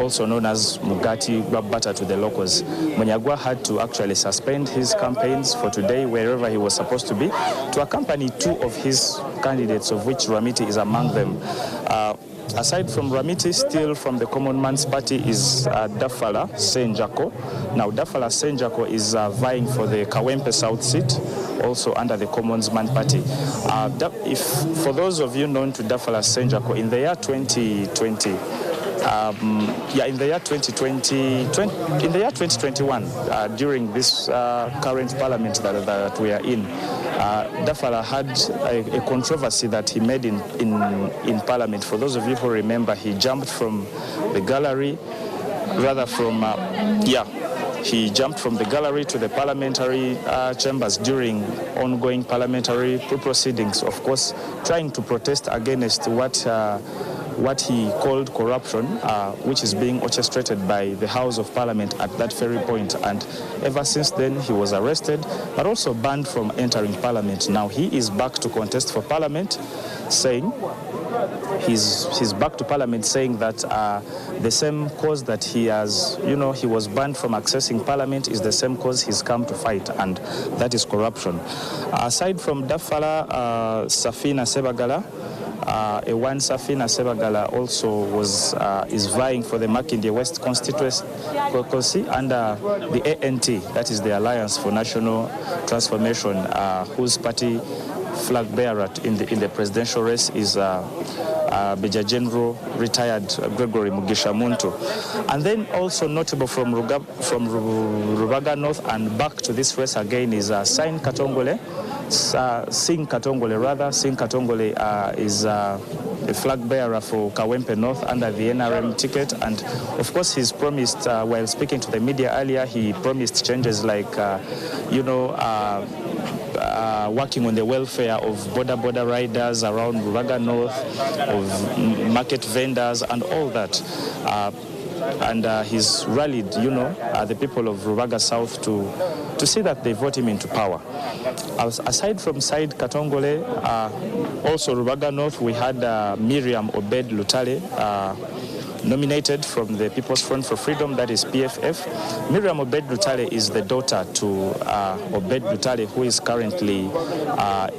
also known as Mugati Babata to the locals. Munyagwa had to actually suspend his campaigns for today, wherever he was supposed to be, to accompany two of his candidates, of which Ramiti is among them. Aside from Ramiti, still from the Common Man's Party is Dafala Senjako. Now, Dafala Senjako is vying for the Kawempe South seat, also under the Common Man's Party. For those of you known to Dafala Senjako, in the year 2020, in the year 2021, during this current parliament that we are in, Dafala had a controversy that he made in parliament. For those of you who remember, he jumped from the gallery, he jumped from the gallery to the parliamentary chambers during ongoing parliamentary proceedings, of course, trying to protest against what he called corruption, which is being orchestrated by the House of Parliament at that very point. And ever since then, he was arrested, but also banned from entering Parliament. Now he is back to contest for Parliament, saying he's back to Parliament, saying that the same cause that he has, he was banned from accessing Parliament is the same cause he's come to fight, and that is corruption. Aside from Dafala, Safina Sebagala, Ewan Safina Sebagala also is vying for the Makindye West constituency under the ANT, that is the Alliance for National Transformation, whose party flag bearer in the presidential race is Major General retired Gregory Mugisha Muntu. And then also notable from Rubaga North and back to this race again is Singh Katongole. Singh Katongole is a flag bearer for Kawempe North under the NRM ticket, and of course he's promised, while speaking to the media earlier, he promised changes like working on the welfare of border riders around Rubaga North, of market vendors and all that. And he's rallied, the people of Rubaga South to see that they vote him into power. Aside from Said Katongole, also Rubaga North, we had Miriam Obed Lutale, nominated from the People's Front for Freedom, that is PFF. Miriam Obed Lutale is the daughter to Obed Lutale, who is currently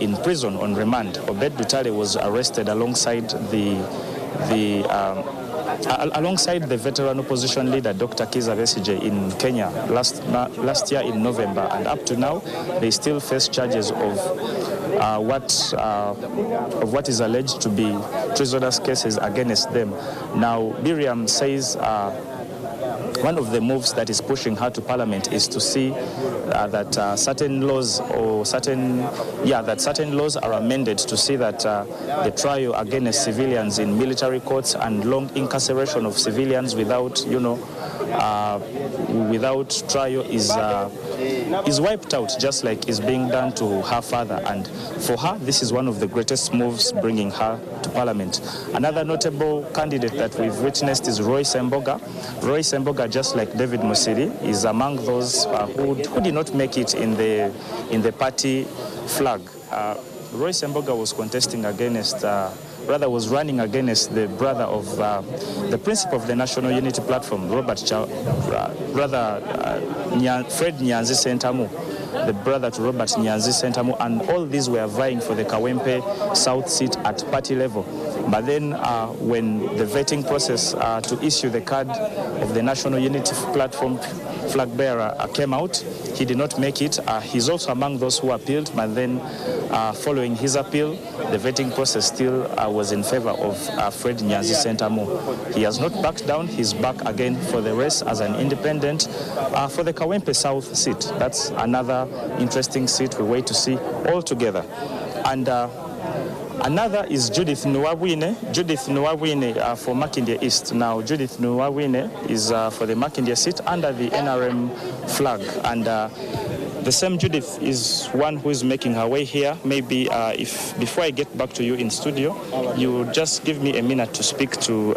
in prison on remand. Obed Lutale was arrested alongside alongside the veteran opposition leader Dr. Kizza Besigye in Kenya last year in November, and up to now they still face charges of what is alleged to be treasonous cases against them. Now Miriam says one of the moves that is pushing her to Parliament is to see that certain laws are amended to see that the trial against civilians in military courts and long incarceration of civilians without trial is wiped out, just like is being done to her father. And for her, this is one of the greatest moves bringing her to Parliament. Another notable candidate that we've witnessed is Roy Semboga. Roy Semboga, just like David Musiri, is among those who did not make it in the party flag. Roy Semboga was contesting against, was running against the brother of the principal of the National Unity Platform, Fred Nyanzi Sentamu, the brother to Robert Nyanzi Sentamu, and all these were vying for the Kawempe South seat at party level. But then when the vetting process to issue the card of the National Unity Platform flag bearer came out, he did not make it. He's also among those who appealed, but then following his appeal, the vetting process still was in favor of Fred Nyanzi Sentamu. He has not backed down. He's back again for the race as an independent for the Kawempe South seat. That's another interesting seat we wait to see all together. And another is Judith Nuwawine. Judith Nuwawine for Makindye East. Now, Judith Nuwawine is for the Makindye seat under the NRM flag. And the same Judith is one who is making her way here. Maybe before I get back to you in studio, you just give me a minute to speak to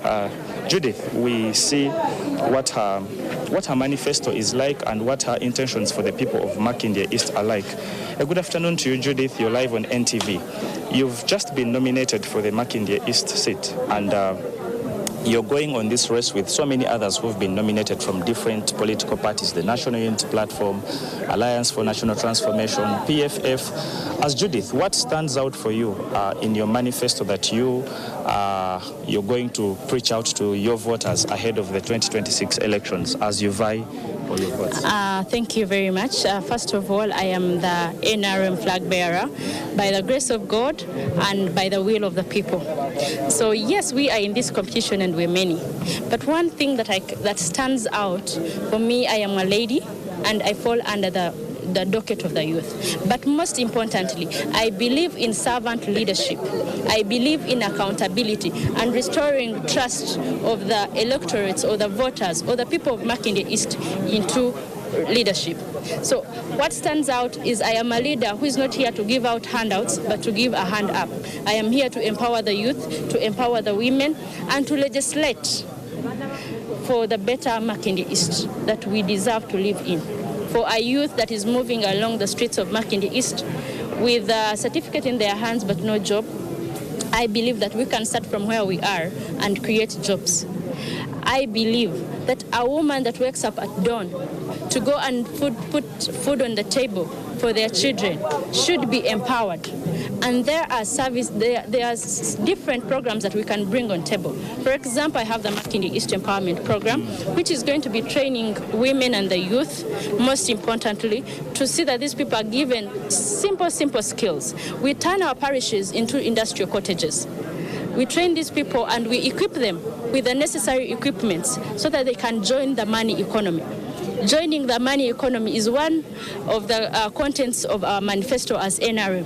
Judith. We see what her manifesto is like and what her intentions for the people of Makindye East are like. Good afternoon to you, Judith. You're live on NTV. You've just been nominated for the Makindye East seat, and you're going on this race with so many others who've been nominated from different political parties, the National Unity Platform, Alliance for National Transformation, PFF. As Judith, what stands out for you in your manifesto that you're going to preach out to your voters ahead of the 2026 elections as you vie for your votes? Thank you very much. First of all, I am the NRM flag bearer by the grace of God and by the will of the people. So yes, we are in this competition and we're many. But one thing that stands out for me, I am a lady and I fall under the docket of the youth. But most importantly, I believe in servant leadership. I believe in accountability and restoring trust of the electorates or the voters or the people of Makindye East into leadership. So what stands out is I am a leader who is not here to give out handouts, but to give a hand up. I am here to empower the youth, to empower the women, and to legislate for the better Makindye East that we deserve to live in. For a youth that is moving along the streets of Makindye East with a certificate in their hands but no job, I believe that we can start from where we are and create jobs. I believe that a woman that wakes up at dawn to go and put food on the table for their children should be empowered. And there are different programs that we can bring on table. For example, I have the Makindye East Empowerment Program, which is going to be training women and the youth, most importantly, to see that these people are given simple skills. We turn our parishes into industrial cottages. We train these people and we equip them with the necessary equipments so that they can join the money economy. Joining the money economy is one of the contents of our manifesto as NRM.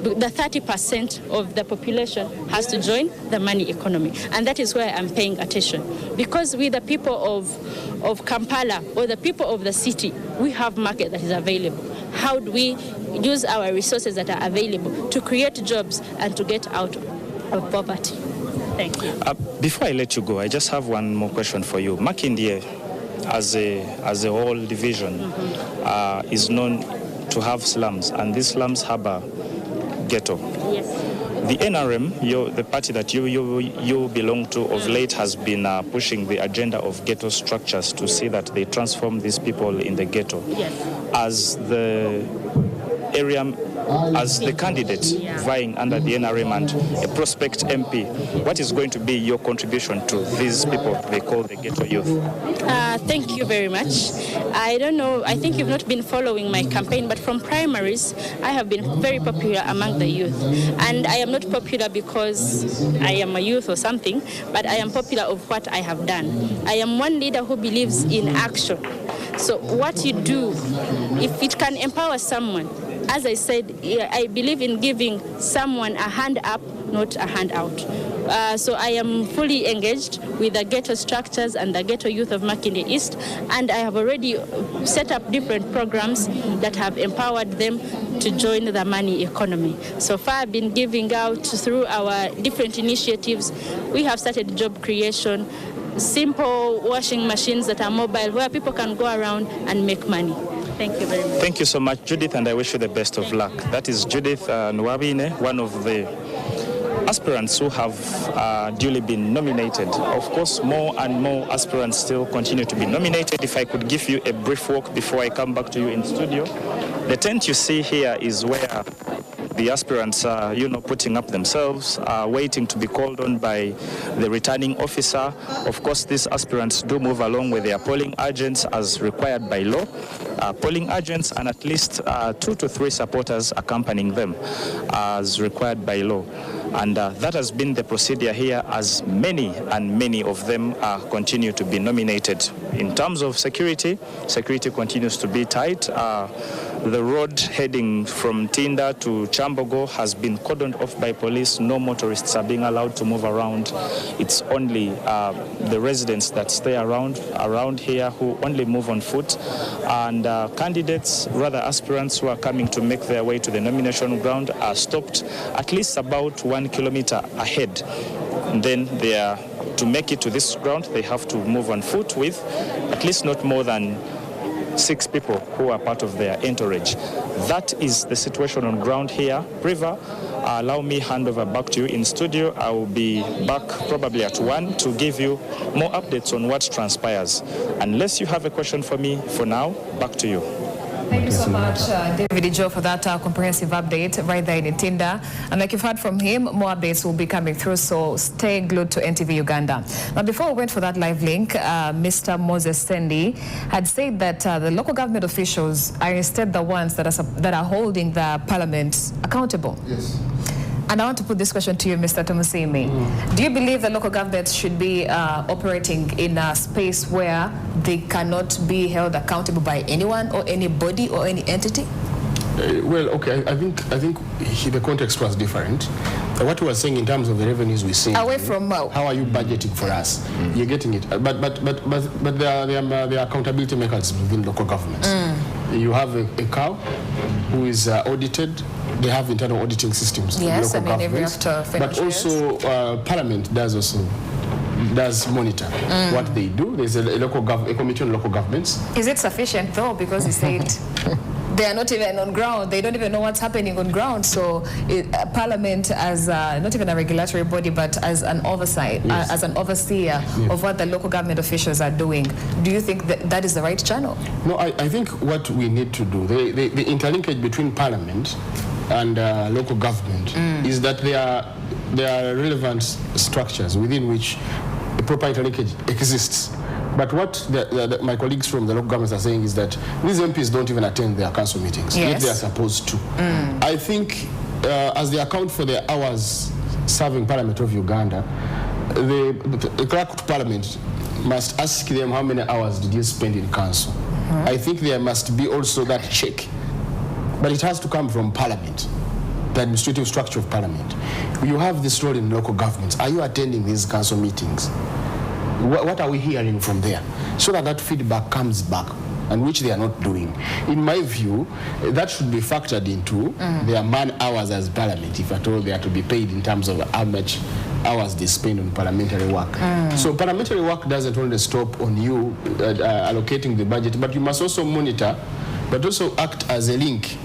The 30% of the population has to join the money economy. And that is where I'm paying attention. Because we, the people of Kampala or the people of the city, we have market that is available. How do we use our resources that are available to create jobs and to get out of poverty? Thank you. Before I let you go, I just have one more question for you. Makindye, as a whole division, is known to have slums, and these slums have a ghetto. Yes. The NRM, the party that you belong to of late, has been pushing the agenda of ghetto structures to see that they transform these people in the ghetto. Yes. As the candidate vying under the NRM and a prospect MP, what is going to be your contribution to these people they call the ghetto youth? Thank you very much. I don't know, I think you've not been following my campaign, but from primaries, I have been very popular among the youth. And I am not popular because I am a youth or something, but I am popular of what I have done. I am one leader who believes in action. So what you do, if it can empower someone, as I said, I believe in giving someone a hand up, not a hand out. So I am fully engaged with the ghetto structures and the ghetto youth of Makindye East, and I have already set up different programs that have empowered them to join the money economy. So far I've been giving out through our different initiatives. We have started job creation, simple washing machines that are mobile where people can go around and make money. Thank you very much. Thank you so much, Judith, and I wish you the best of luck. That is Judith Nwabine, one of the aspirants who have duly been nominated. Of course, more and more aspirants still continue to be nominated. If I could give you a brief walk before I come back to you in studio. The tent you see here is where the aspirants are, putting up themselves, waiting to be called on by the returning officer. Of course, these aspirants do move along with their polling agents as required by law. Polling agents and at least 2 to 3 supporters accompanying them as required by law. And that has been the procedure here, as many of them continue to be nominated. In terms of security continues to be tight. The road heading from Tinda to Chambogo has been cordoned off by police. No motorists are being allowed to move around. It's only the residents that stay around here who only move on foot. And candidates, rather aspirants who are coming to make their way to the nomination ground are stopped at least about 1 kilometer ahead. And then to make it to this ground, they have to move on foot with at least not more than 6 people who are part of their entourage. That is the situation on ground here. Priva, allow me hand over back to you in studio. I will be back probably at 1 to give you more updates on what transpires. Unless you have a question for me, for now, back to you. Thank you so much, David Ijo, for that comprehensive update right there in Ntinda. And like you've heard from him, more updates will be coming through, so stay glued to NTV Uganda. Now, before we went for that live link, Mr. Moses Sendi had said that the local government officials are instead the ones that are holding the parliament accountable. Yes. And I want to put this question to you, Mr. Tomusimi. Do you believe that local governments should be operating in a space where they cannot be held accountable by anyone or anybody or any entity? Well, okay, I think the context was different. What we were saying in terms of the revenues we see. Away from how are you budgeting for us? You're getting it. But there are accountability mechanisms within local governments. You have a cow who is audited. They have internal auditing systems. Yes, in local every after but also Parliament does monitor what they do. There's a committee on local governments. Is it sufficient though? Because you said they are not even on ground. They don't even know what's happening on ground. So Parliament, as not even a regulatory body, but as an oversight, as an overseer of what the local government officials are doing, do you think that is the right channel? No, I think what we need to do, the interlinkage between Parliament and local government is that there are relevant structures within which a proper interlinkage exists. But what my colleagues from the local governments are saying is that these MPs don't even attend their council meetings, yet they are supposed to. I think as they account for their hours serving Parliament of Uganda, the clerk of Parliament must ask them how many hours did you spend in council. I think there must be also that check. But it has to come from Parliament, the administrative structure of Parliament. You have this role in local governments. Are you attending these council meetings? What are we hearing from there? So that feedback comes back, and which they are not doing. In my view, that should be factored into their man-hours as Parliament, if at all they are to be paid in terms of how much hours they spend on parliamentary work. So parliamentary work doesn't only stop on you allocating the budget, but you must also monitor, but also act as a link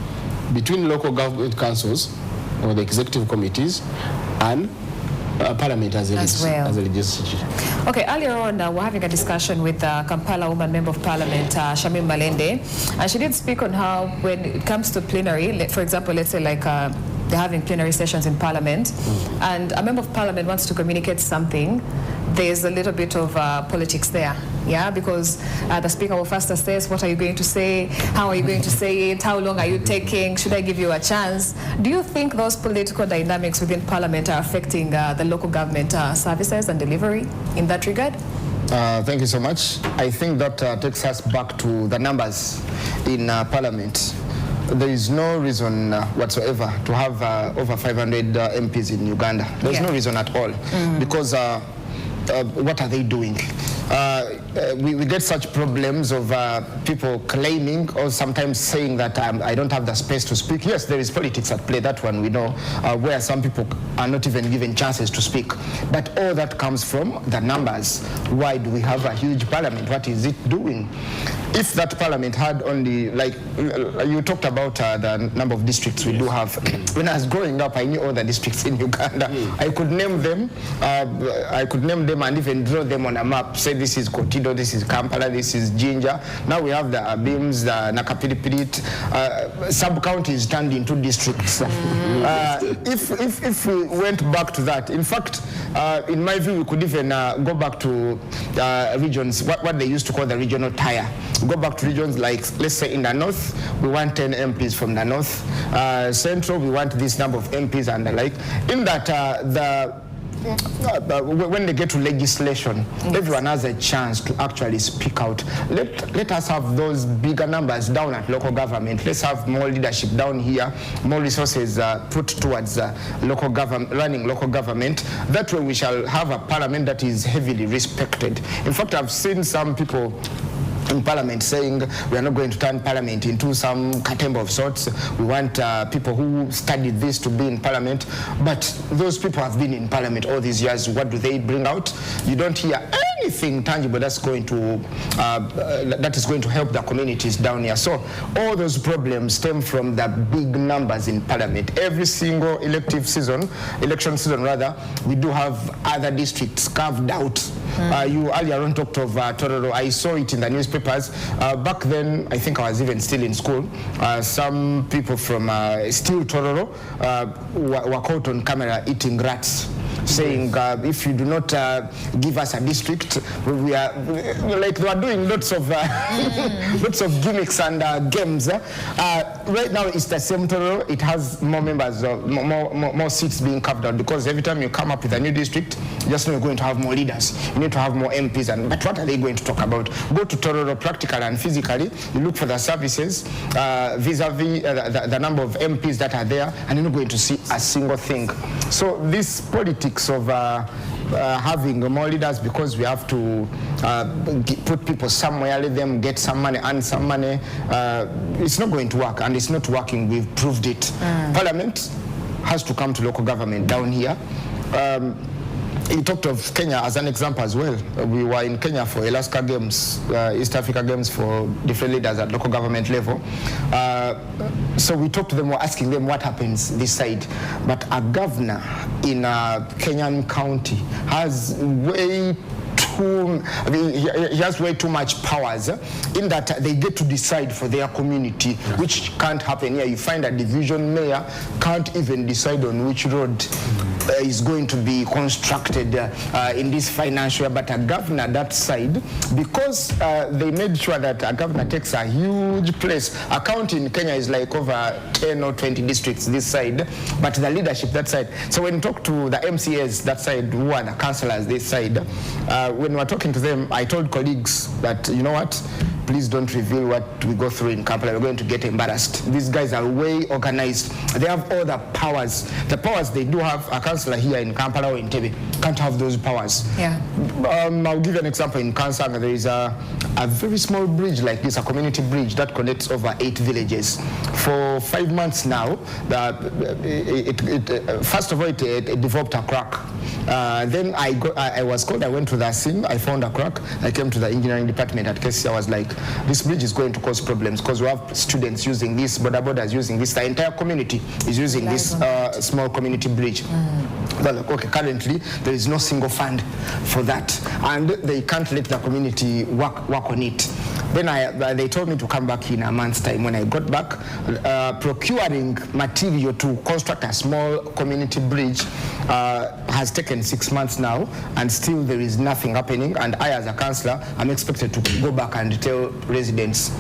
between local government councils or the executive committees and Parliament as a legislature. Okay, earlier on we're having a discussion with Kampala Woman Member of Parliament, Shamim Malende, and she did speak on how when it comes to plenary, for example, let's say like they're having plenary sessions in Parliament, and a Member of Parliament wants to communicate something, there's a little bit of politics there, because the Speaker will first assess what are you going to say, how are you going to say it, how long are you taking, should I give you a chance? Do you think those political dynamics within Parliament are affecting the local government services and delivery in that regard? Thank you so much. I think that takes us back to the numbers in Parliament. There is no reason whatsoever to have over 500 MPs in Uganda. There's no reason at all, because what are they doing? We get such problems of people claiming or sometimes saying that I don't have the space to speak. Yes, there is politics at play, that one we know, where some people are not even given chances to speak. But all that comes from the numbers. Why do we have a huge parliament? What is it doing? If that parliament had only, like you talked about the number of districts we do have. When I was growing up, I knew all the districts in Uganda. I could name them. And even draw them on a map. Say this is Kotido, this is Kampala, this is Jinja. Now we have the Abims, the Nakapiripirit. Sub-counties turned into districts. If we went back to that, in fact, in my view, we could even go back to regions, what they used to call the regional tier. Go back to regions like, let's say in the north, we want 10 MPs from the north. Central, we want this number of MPs and the like. In that, when they get to legislation, everyone has a chance to actually speak out. Let us have those bigger numbers down at local government. Let's have more leadership down here, more resources put towards local government, running local government. That way we shall have a parliament that is heavily respected. In fact, I've seen some people in Parliament saying we are not going to turn Parliament into some katemba of sorts. We want people who studied this to be in Parliament. But those people have been in Parliament all these years. What do they bring out? You don't hear anything tangible that's going to that is going to help the communities down here. So all those problems stem from the big numbers in Parliament. Every single election season rather, we do have other districts carved out. You earlier on talked of Tororo. I saw it in the newspapers. Back then, I think I was even still in school. Some people from still Tororo were caught on camera eating rats, saying if you do not give us a district, we are like they are doing lots of lots of gimmicks and games. Right now, it's the same Tororo. It has more members, more seats being carved out, because every time you come up with a new district, you just know you're going to have more leaders. You need to have more MPs. But what are they going to talk about? Go to Tororo practically and physically. You look for the services vis-a-vis the number of MPs that are there, and you're not going to see a single thing. So this politics of having more leaders because we have to put people somewhere, let them get some money, earn some money, it's not going to work, and it's not working. We've proved it. Parliament has to come to local government down here. He talked of Kenya as an example as well. We were in Kenya for Alaska Games, East Africa Games for different leaders at local government level. So we talked to them, we're asking them what happens this side. But a governor in a Kenyan county has way too, he has way too much powers in that they get to decide for their community, which can't happen here. You find a division mayor can't even decide on which road is going to be constructed in this financial year, but a governor that side, because they made sure that a governor takes a huge place. A county in Kenya is like over 10 or 20 districts this side, but the leadership that side. So when you talk to the MCAs that side, who are the councillors this side, when we're talking to them, I told colleagues that, you know what, please don't reveal what we go through in Kampala. We're going to get embarrassed. These guys are way organized. They have all the powers. The powers they do have, a councillor here in Kampala or in NTV can't have those powers. Yeah. I'll give you an example. In Kansanga, there is a very small bridge like this, a community bridge that connects over 8 villages. For 5 months now, first of all, it developed a crack. Then I was called, I went to the scene, I found a crack. I came to the engineering department at KC. I was like, this bridge is going to cause problems because we have students using this, borders using this, the entire community is using this small community bridge. But like, okay, currently there is no single fund for that, and they can't let the community work on it. Then they told me to come back in a month's time. When I got back, procuring material to construct a small community bridge has taken 6 months now, and still there is nothing happening. And I, as a councillor, I'm expected to go back and tell residents.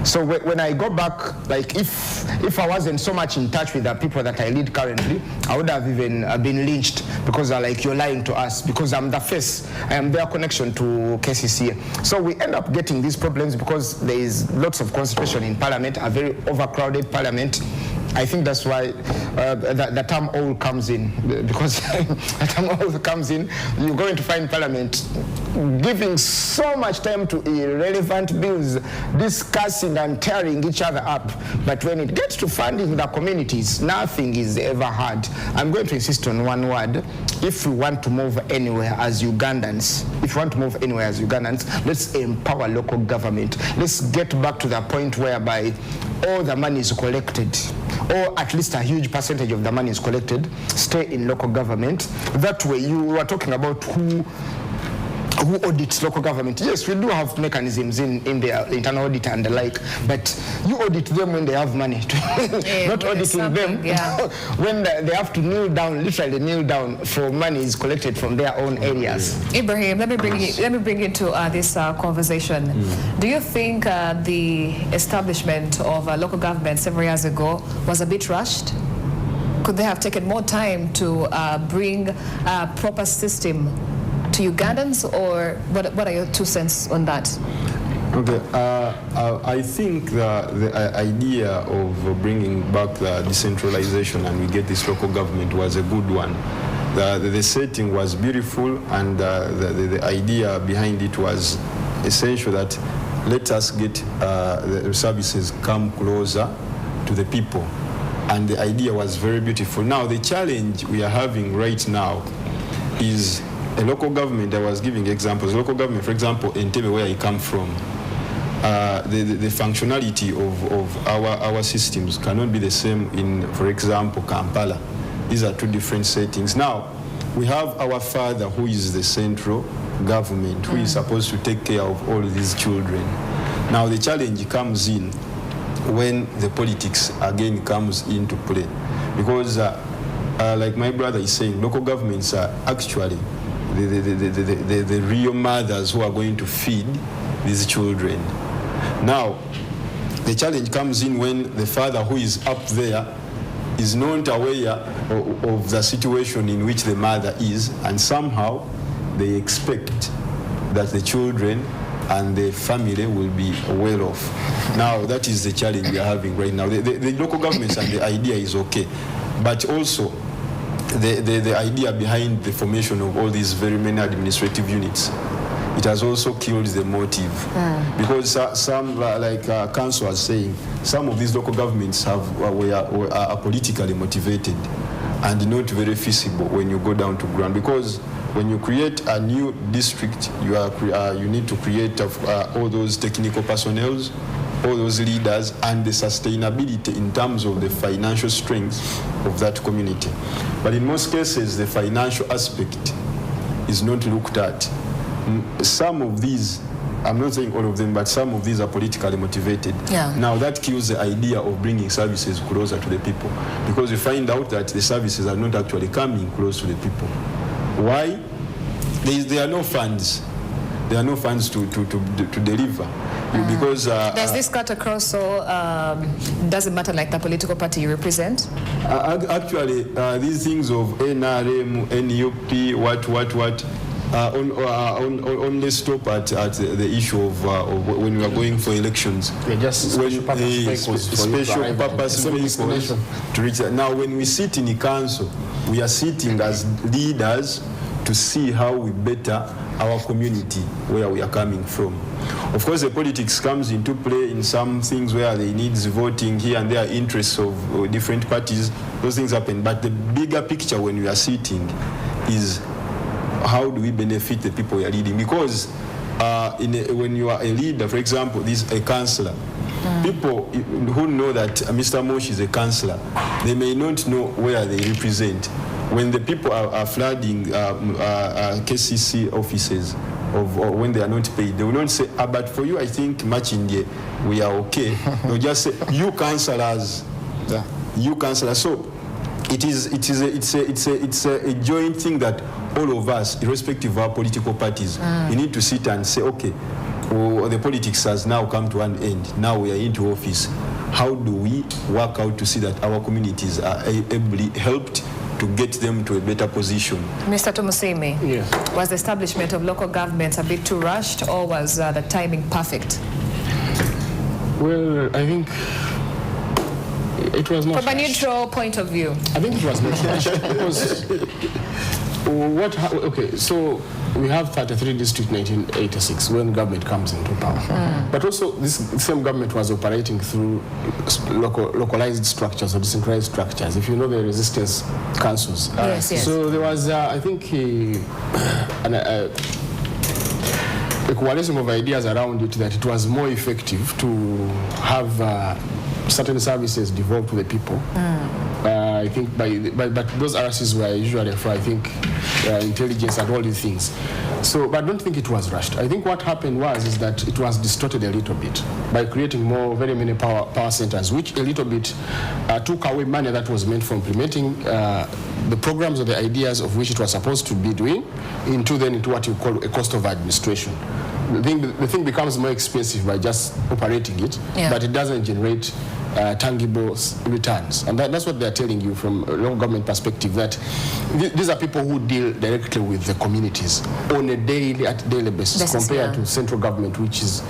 So when I go back, like if I wasn't so much in touch with the people that I lead currently, I would have even been lynched, because they're like, you're lying to us, because I'm the face, I am their connection to KCC. So we end up getting these problems because there is lots of concentration in Parliament, a very overcrowded Parliament. I think that's why the term all comes in, because the term all comes in, you're going to find Parliament giving so much time to irrelevant bills, discussing and tearing each other up. But when it gets to funding the communities, nothing is ever heard. I'm going to insist on one word. If we want to move anywhere as Ugandans, let's empower local government. Let's get back to the point whereby all the money is collected, or at least a huge percentage of the money is collected, stay in local government. That way, you were talking about who audits local government. Yes, we do have mechanisms in their internal audit and the like, but you audit them when they have money, not auditing them when they have to kneel down, literally kneel down for money is collected from their own areas. Ibrahim, let me bring you to this conversation. Do you think the establishment of local government several years ago was a bit rushed? Could they have taken more time to bring a proper system to Ugandans, or what are your 2 cents on that? Okay, I think the idea of bringing back the decentralization and we get this local government was a good one. The setting was beautiful, and the idea behind it was essential, that let us get the services come closer to the people. And the idea was very beautiful. Now, the challenge we are having right now is a local government, I was giving examples, local government, for example, NTV, where I come from, the functionality of our systems cannot be the same in, for example, Kampala. These are two different settings. Now, we have our father, who is the central government, who is supposed to take care of all these children. Now, the challenge comes in when the politics again comes into play. Because, like my brother is saying, local governments are actually the real mothers who are going to feed these children. Now, the challenge comes in when the father who is up there is not aware of the situation in which the mother is, and somehow they expect that the children and the family will be well off. Now, that is the challenge we are having right now. The local governments and the idea is okay, but also the idea behind the formation of all these very many administrative units, it has also killed the motive. Because some, like Council was saying, some of these local governments are politically motivated and not very feasible when you go down to ground. Because when you create a new district, you need to create all those technical personnel, all those leaders, and the sustainability in terms of the financial strength of that community. But in most cases, the financial aspect is not looked at. Some of these, I'm not saying all of them, but some of these are politically motivated. Yeah. Now that kills the idea of bringing services closer to the people, because you find out that the services are not actually coming close to the people. Why? There are no funds. There are no funds to deliver. Because does this cut across, so doesn't matter like the political party you represent? Actually, these things of NRM, NUP, what, only stop at the issue of when we are going for elections. Just special purpose vehicles to reach that. Now, when we sit in the council, we are sitting as leaders to see how we better our community where we are coming from. Of course, the politics comes into play in some things where they need voting here and there, interests of different parties. Those things happen. But the bigger picture when we are sitting is how do we benefit the people we are leading? Because when you are a leader, for example, a councillor, people who know that Mr. Mosh is a councillor, they may not know where they represent. When the people are flooding KCC offices, when they are not paid, they will not say, but for you, I think much in there, we are okay. They'll just say, you councillors, you councillors. So it's a joint thing that all of us, irrespective of our political parties, we need to sit and say, okay, the politics has now come to an end. Now we are into office. How do we work out to see that our communities are ably helped to get them to a better position? Mr. Tumusimi, yes. Was the establishment of local governments a bit too rushed, or was the timing perfect? Well, I think it was not from a neutral point of view. I think it was not rushed because okay, so we have 33 districts in 1986 when government comes into power. But also this same government was operating through localized structures or decentralized structures. If you know the resistance councils. Yes. So there was, I think, a coalition of ideas around it that it was more effective to have certain services devolved to the people. I think but those RCs were usually for, I think, intelligence and all these things. So, but I don't think it was rushed. I think what happened is that it was distorted a little bit by creating very many power centers, which a little bit took away money that was meant for implementing the programs or the ideas of which it was supposed to be doing into what you call a cost of administration. The thing becomes more expensive by just operating it, but it doesn't generate tangible returns. And that's what they're telling you from a local government perspective, that these are people who deal directly with the communities on a daily basis compared to central government, which is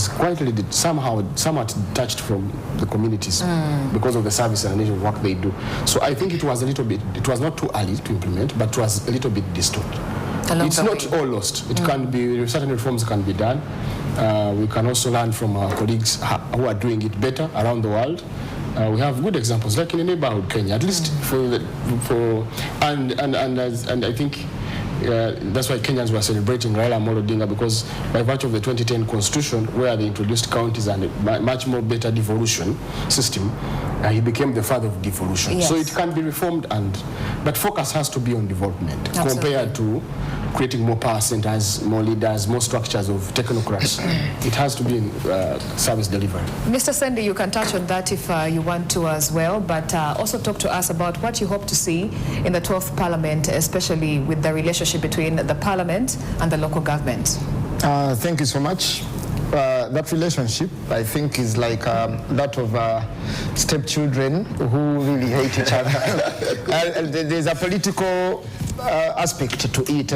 quietly somewhat detached from the communities because of the service and the nature of work they do. So I think it was not too early to implement, but it was a little bit distorted. It's not all lost. It can be, certain reforms can be done. We can also learn from our colleagues who are doing it better around the world. We have good examples, like in the neighborhood Kenya, at least and I think that's why Kenyans were celebrating Raila Amolo Odinga, because by virtue of the 2010 constitution, where they introduced counties and a much more better devolution system, he became the father of devolution. Yes. So it can be reformed, but focus has to be on development. Absolutely. Compared to creating more power centers, more leaders, more structures of technocrats. It has to be in service delivery. Mr. Sandy, you can touch on that if you want to as well, but also talk to us about what you hope to see in the 12th Parliament, especially with the relationship between the Parliament and the local government. Thank you so much. That relationship, I think, is like that of stepchildren who really hate each other. There's a political aspect to it.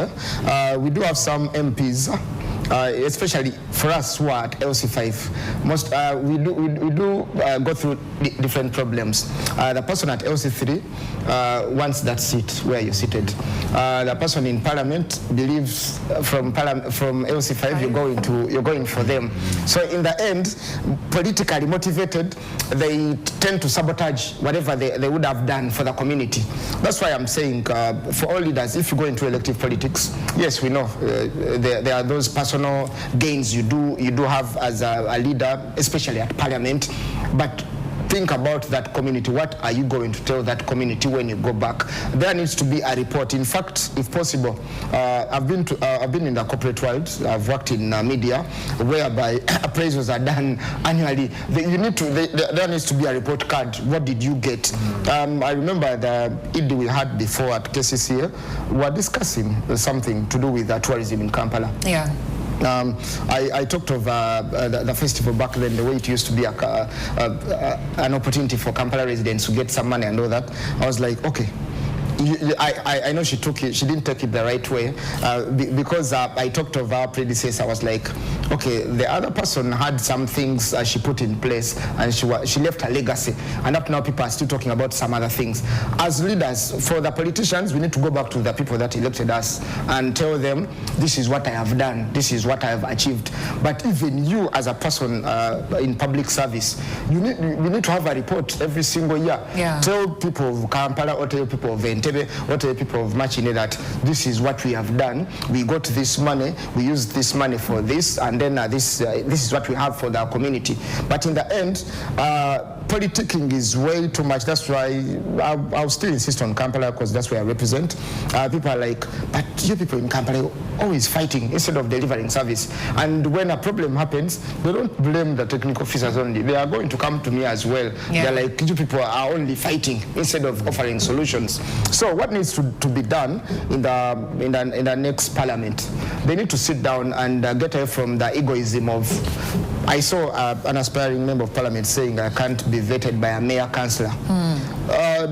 We do have some MPs, especially for us who are at LC5. Most we do go through different problems. The person at LC3 wants that seat where you're seated. The person in Parliament believes from LC5 you're going for them. So in the end, politically motivated, they tend to sabotage whatever they would have done for the community. That's why I'm saying for all leaders, if you go into elective politics, yes, we know there are those personal gains you do have as a leader, especially at Parliament, but think about that community. What are you going to tell that community when you go back? There needs to be a report. In fact, if possible, I've been in the corporate world. I've worked in media, whereby appraisals are done annually. There needs to be a report card. What did you get? I remember the ED we had before at KCCA. We were discussing something to do with tourism in Kampala. Yeah. I talked of the festival back then, the way it used to be an opportunity for Kampala residents to get some money and all that. I was like, okay. I know she didn't take it the right way because I talked of our predecessor. I was like, okay, the other person had some things she put in place and she left a legacy, and up now people are still talking about some other things. As leaders, for the politicians, we need to go back to the people that elected us and tell them, this is what I have done, this is what I have achieved. But even you as a person in public service, we need to have a report every single year. Yeah. Tell people of Kampala or tell people of NTV, what tell people of Machine that this is what we have done. We got this money, we used this money for this, and then this is what we have for the community. But in the end, politicking is way too much. That's why I'll still insist on Kampala, because that's where I represent. People are like, but you people in Kampala always fighting instead of delivering service. And when a problem happens, they don't blame the technical officers only. They are going to come to me as well. Yeah. They're like, you people are only fighting instead of offering solutions. So what needs to be done in the next Parliament? They need to sit down and get away from the egoism of. I saw an aspiring member of Parliament saying I can't be vetted by a mayor councillor.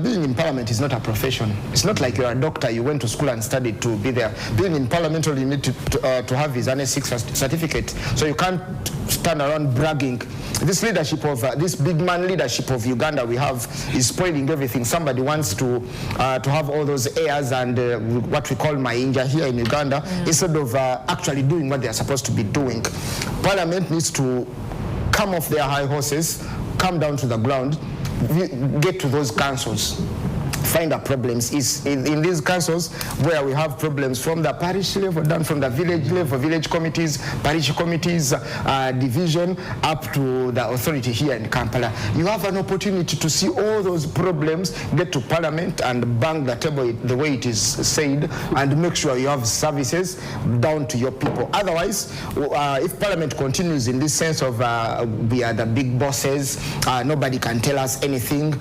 Being in Parliament is not a profession. It's not like you're a doctor, you went to school and studied to be there. Being in Parliament, you need to have his NS6 certificate. So you can't stand around bragging. This leadership of, this big man leadership of Uganda we have is spoiling everything. Somebody wants to have all those airs and what we call mainja here in Uganda, instead of actually doing what they are supposed to be doing. Parliament needs to come off their high horses, come down to the ground, get to those councils, find the problems. Is in these councils where we have problems from the parish level down, from the village level, village committees, parish committees, division, up to the authority here in Kampala. You have an opportunity to see all those problems, get to Parliament and bang the table the way it is said, and make sure you have services down to your people. Otherwise, if Parliament continues in this sense of we are the big bosses, nobody can tell us anything,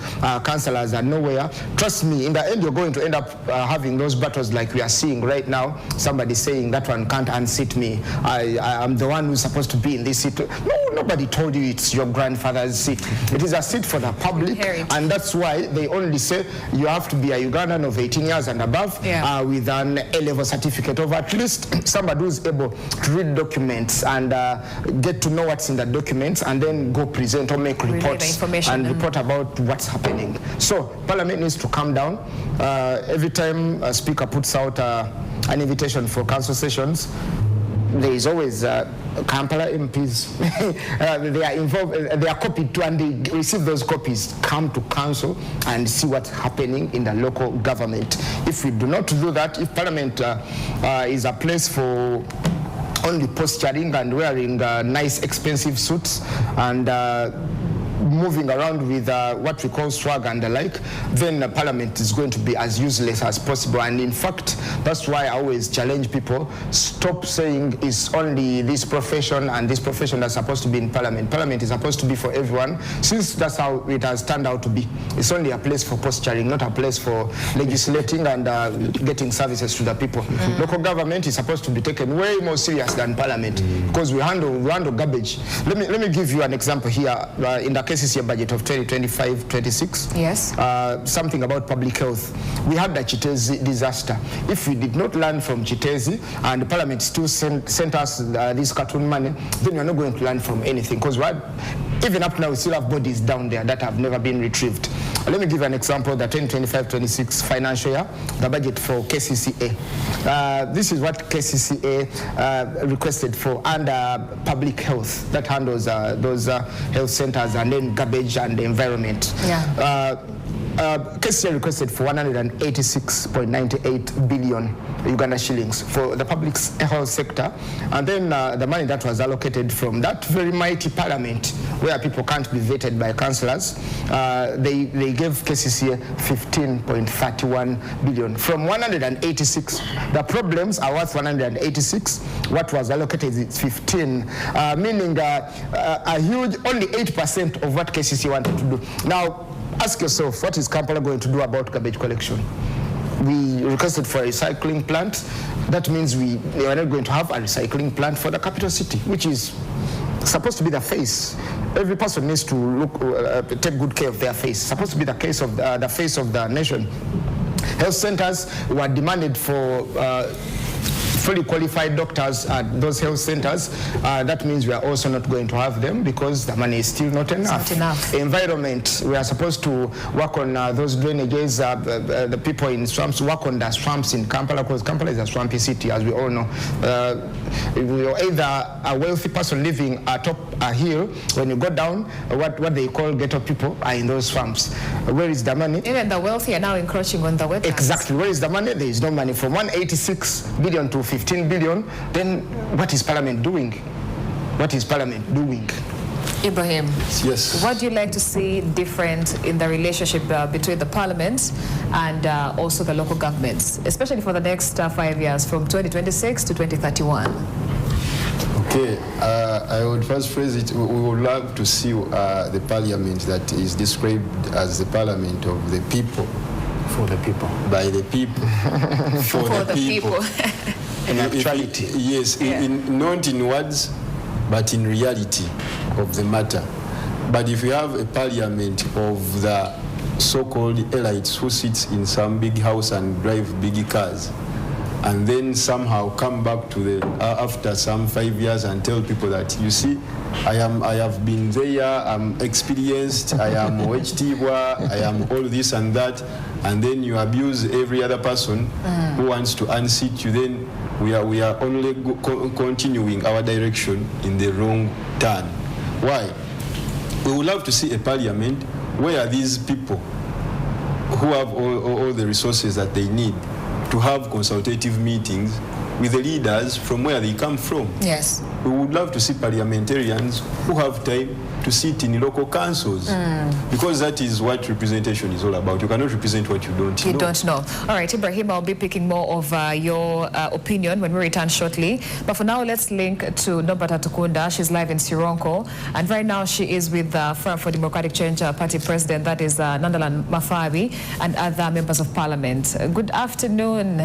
councillors are nowhere, trust me, in the end you're going to end up having those battles like we are seeing right now. Somebody saying that one can't unseat me. I'm the one who's supposed to be in this seat. No, nobody told you it's your grandfather's seat. It is a seat for the public, and that's why they only say you have to be a Ugandan of 18 years and above with an A-level certificate of at least somebody who's able to read documents and get to know what's in the documents, and then go present or make reports and report about what's happening. So Parliament needs to come down. Every time a speaker puts out an invitation for council sessions, there is always Kampala MPs. They are involved, they are copied to, and they receive those copies, come to council and see what's happening in the local government. If we do not do that, if Parliament is a place for only posturing and wearing nice expensive suits and moving around with what we call swag and the like, then Parliament is going to be as useless as possible. And in fact, that's why I always challenge people, stop saying it's only this profession and this profession that's supposed to be in Parliament. Parliament is supposed to be for everyone, since that's how it has turned out to be. It's only a place for posturing, not a place for legislating and getting services to the people. Local government is supposed to be taken way more serious than Parliament, because we handle garbage. Let me give you an example here. In the KCCA budget of 2025-26, yes, something about public health. We had the Chitezi disaster. If we did not learn from Chitezi and Parliament still sent us this cartoon money, then we're not going to learn from anything, because even up now we still have bodies down there that have never been retrieved. Let me give an example. The 2025-26 financial year, the budget for KCCA. This is what KCCA requested for under public health, that handles those health centers and then garbage and the environment. Yeah. KCCA requested for 186.98 billion Uganda shillings for the public health sector, and then the money that was allocated from that very mighty Parliament, where people can't be vetted by councillors, they gave KCCA 15.31 billion from 186. The problems are worth 186. What was allocated is 15, meaning a huge, only 8% of what KCCA wanted to do. Now, ask yourself, what is Kampala going to do about garbage collection? We requested for a recycling plant. That means we are not going to have a recycling plant for the capital city, which is supposed to be the face. Every person needs to take good care of their face. It's supposed to be the case of the face of the nation. Health centers were demanded for fully qualified doctors at those health centers. That means we are also not going to have them because the money is still not enough. Environment, we are supposed to work on those drainages. The people in swamps work on the swamps in Kampala, because Kampala is a swampy city, as we all know. You're either a wealthy person living atop a hill. When you go down, what they call ghetto people are in those swamps. Where is the money? Even the wealthy are now encroaching on the wetlands. Exactly. Where is the money? There is no money. From 186 billion to 15 billion, then what is Parliament doing? What is Parliament doing? Ibrahim, yes. What do you like to see different in the relationship between the Parliament and also the local governments, especially for the next 5 years, from 2026 to 2031? Okay, I would first phrase it. We would love to see the Parliament that is described as the Parliament of the people. For the people. By the people. For the people. In actuality. Yes, yeah. Not in words, but in reality of the matter. But if you have a Parliament of the so-called elites who sits in some big house and drive big cars, and then somehow come back to the after some 5 years and tell people that, you see, I have been there, I'm experienced, I am Wechitibwa, I am all this and that, and then you abuse every other person who wants to unseat you, then we are only continuing our direction in the wrong turn. Why? We would love to see a Parliament where these people who have all the resources that they need to have consultative meetings with the leaders from where they come from. Yes. We would love to see parliamentarians who have time to sit in local councils, because that is what representation is all about. You cannot represent what you don't know. You don't know. All right, Ibrahim, I'll be picking more of your opinion when we return shortly. But for now, let's link to Nobata Tukunda. She's live in Sironko. And right now, she is with the Forum for Democratic Change Party President, that is Nandalan Mafabi, and other members of Parliament. Good afternoon.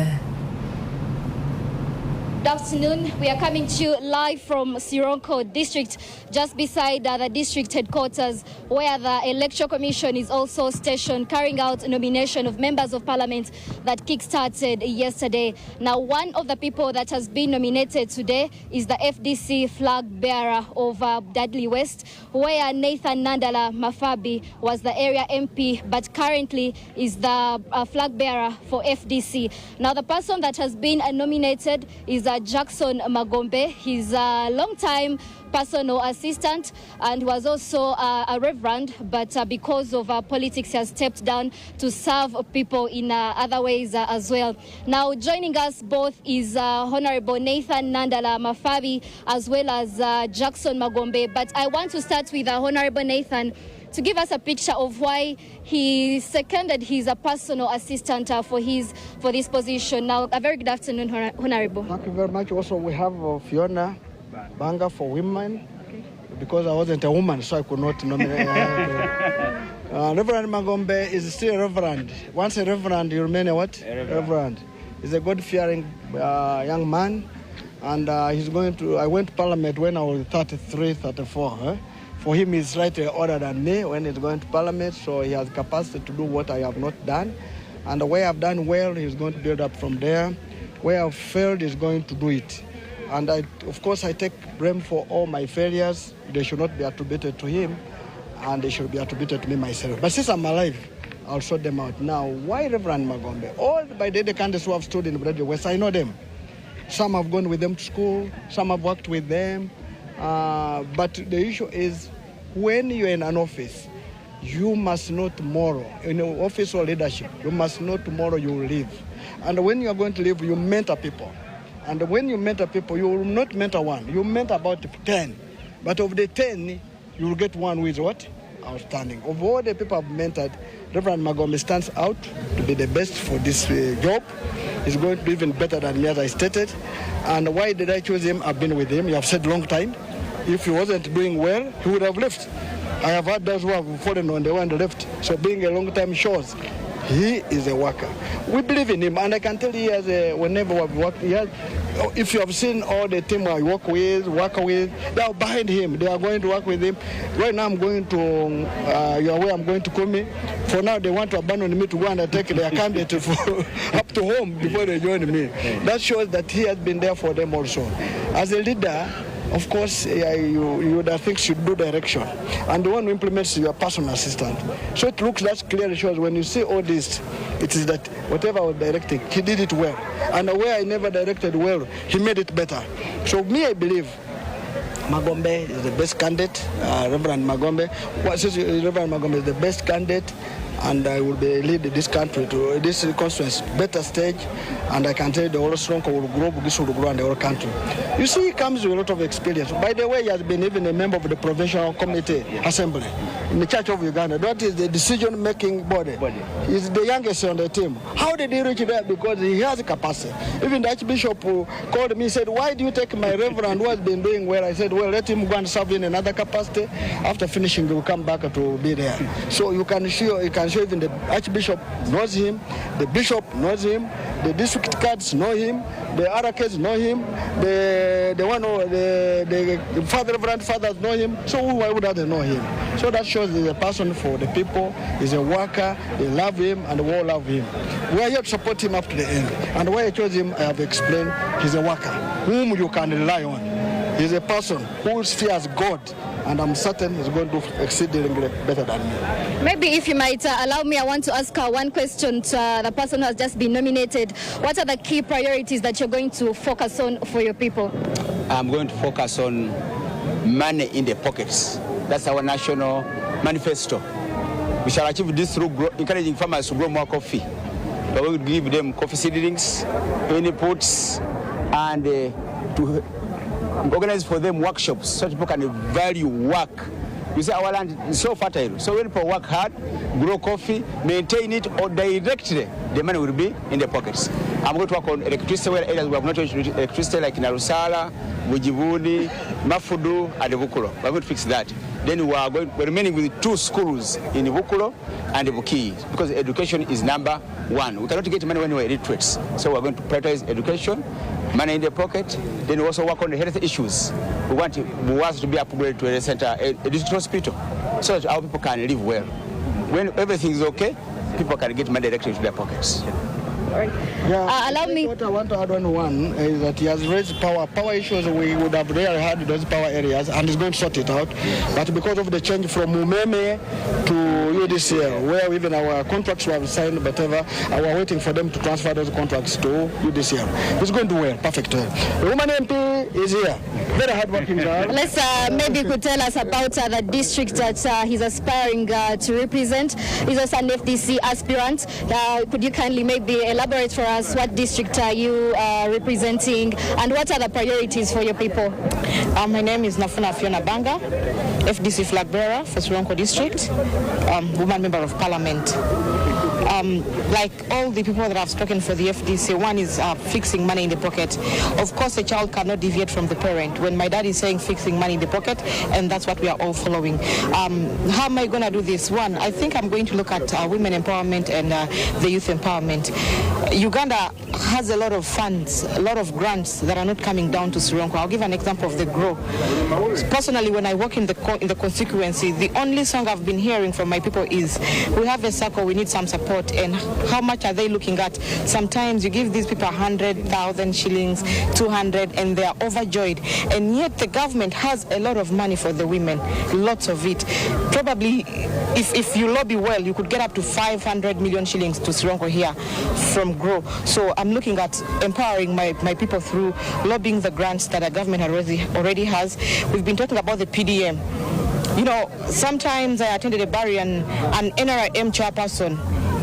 Good afternoon. We are coming to you live from Sironko district, just beside the district headquarters, where the Electoral Commission is also stationed, carrying out nomination of members of Parliament that kick-started yesterday. Now, one of the people that has been nominated today is the FDC flag bearer of Dudley West, where Nathan Nandala Mafabi was the area MP, but currently is the flag bearer for FDC. Now, the person that has been nominated is Jackson Magombe. He's a long-time personal assistant and was also a reverend, but because of politics, he has stepped down to serve people in other ways as well. Now, joining us both is Honorable Nathan Nandala Mafabi as well as Jackson Magombe. But I want to start with Honorable Nathan to give us a picture of why he seconded his personal assistant for this position. Now, a very good afternoon, Honorable. Thank you very much. Also, we have Fiona Banga for women, because I wasn't a woman, so I could not nominate. Reverend Magombe is still a reverend. Once a reverend, you remain a what? A reverend. He's a God-fearing young man, and I went to Parliament when I was 33, 34. For him, he's slightly older than me when he's going to Parliament, so he has capacity to do what I have not done. And where I've done well, he's going to build up from there. Where I've failed, he's going to do it. And of course, I take blame for all my failures. They should not be attributed to him, and they should be attributed to me myself. But since I'm alive, I'll sort them out. Now, why Reverend Magombe? All by the candidates who have stood in Bradley West, I know them. Some have gone with them to school, some have worked with them. But the issue is, when you're in an office, you must know tomorrow, in an office or leadership, you must know tomorrow you will leave. And when you're going to leave, you mentor people. And when you mentor people, you will not mentor one, you mentor about 10. But of the 10, you will get one who is what? Outstanding. Of all the people I've mentored, Reverend Magombe stands out to be the best for this job. He's going to be even better than me, as I stated. And why did I choose him? I've been with him, you have said long time. If he wasn't doing well, he would have left. I have had those who have fallen on the one left. So being a long time shows he is a worker. We believe in him, and I can tell you, whenever we've worked, if you have seen all the team I work with, they are behind him. They are going to work with him. Right now I'm going to, you're aware I'm going to Kumi. For now they want to abandon me to go and take their candidate up to home before they join me. That shows that he has been there for them also. As a leader, of course, you would have think should do direction. And the one who implements your personal assistant. So it looks, that clearly shows when you see all this, it is that whatever I was directing, he did it well. And where I never directed well, he made it better. So me, I believe Magombe is the best candidate, Reverend Magombe. Reverend Magombe is the best candidate, and I will be lead this country to this constituency better stage, and I can tell you the whole Stronko will grow, this will grow in the whole country. You see, he comes with a lot of experience. By the way, he has been even a member of the Provincial Committee Assembly in the Church of Uganda. That is the decision-making body. He's the youngest on the team. How did he reach there? Because he has capacity. Even the Archbishop who called me said, why do you take my reverend who has been doing well? I said, well, let him go and serve in another capacity. After finishing, he will come back to be there. So you can show even the Archbishop knows him, the Bishop knows him, the district cards know him, the other kids know him, the Father Reverend Fathers know him. So why would they know him? So that shows he's a person for the people, he's a worker, they love him, and we all love him. We are here to support him up to the end. And why I chose him, I have explained, he's a worker whom you can rely on. He's a person who fears God, and I'm certain he's going to do exceedingly better than me. Maybe if you might allow me, I want to ask one question to the person who has just been nominated. What are the key priorities that you're going to focus on for your people? I'm going to focus on money in the pockets. That's our national manifesto. We shall achieve this through encouraging farmers to grow more coffee. We will give them coffee seedlings, inputs, and to organize for them workshops so people can value work. You see, our land is so fertile. So when people work hard, grow coffee, maintain it, or directly, the money will be in their pockets. I'm going to work on electricity where areas we have not used electricity, like in Narusala, Bujibuni, Mafudu, and Bukulo. We're going to fix that. Then we're remaining with 2 schools in Bukulo and Buki, because education is number 1. We cannot get money when we're illiterate. So we're going to prioritize education, money in the pocket. Then we also work on the health issues. We want to be upgraded to a center, a district hospital, so that our people can live well. When everything is okay, people can get money directly to their pockets. right. Allow me. What I want to add on one is that he has raised power issues. We would have really had those power areas, and he's going to sort it out. But because of the change from Umeme to UDCL, where even our contracts were signed, whatever, we're waiting for them to transfer those contracts to UDCL. It's going to well, perfect. The woman MP is here. Very hardworking girl. Let's maybe you could tell us about the district that he's aspiring to represent. He's also an FDC aspirant. Could you kindly maybe elaborate for us what district are you representing and what are the priorities for your people? My name is Nafuna Fiona Banga, FDC flag bearer for Sironko district, woman member of parliament. Like all the people that have spoken for the FDC, one is fixing money in the pocket. Of course, a child cannot deviate from the parent. When my dad is saying fixing money in the pocket, and that's what we are all following. How am I going to do this? One, I think I'm going to look at women empowerment and the youth empowerment. Uganda has a lot of funds, a lot of grants that are not coming down to Sironko. I'll give an example of the GROW. Personally, when I work in the constituency, the only song I've been hearing from my people is, we have a circle, we need some support. And how much are they looking at? Sometimes you give these people 100,000 shillings, 200, and they are overjoyed. And yet the government has a lot of money for the women, lots of it. Probably, if you lobby well, you could get up to 500 million shillings to Sironko here from GROW. So I'm looking at empowering my people through lobbying the grants that the government already has. We've been talking about the PDM. You know, sometimes I attended a barrier and an NRM chairperson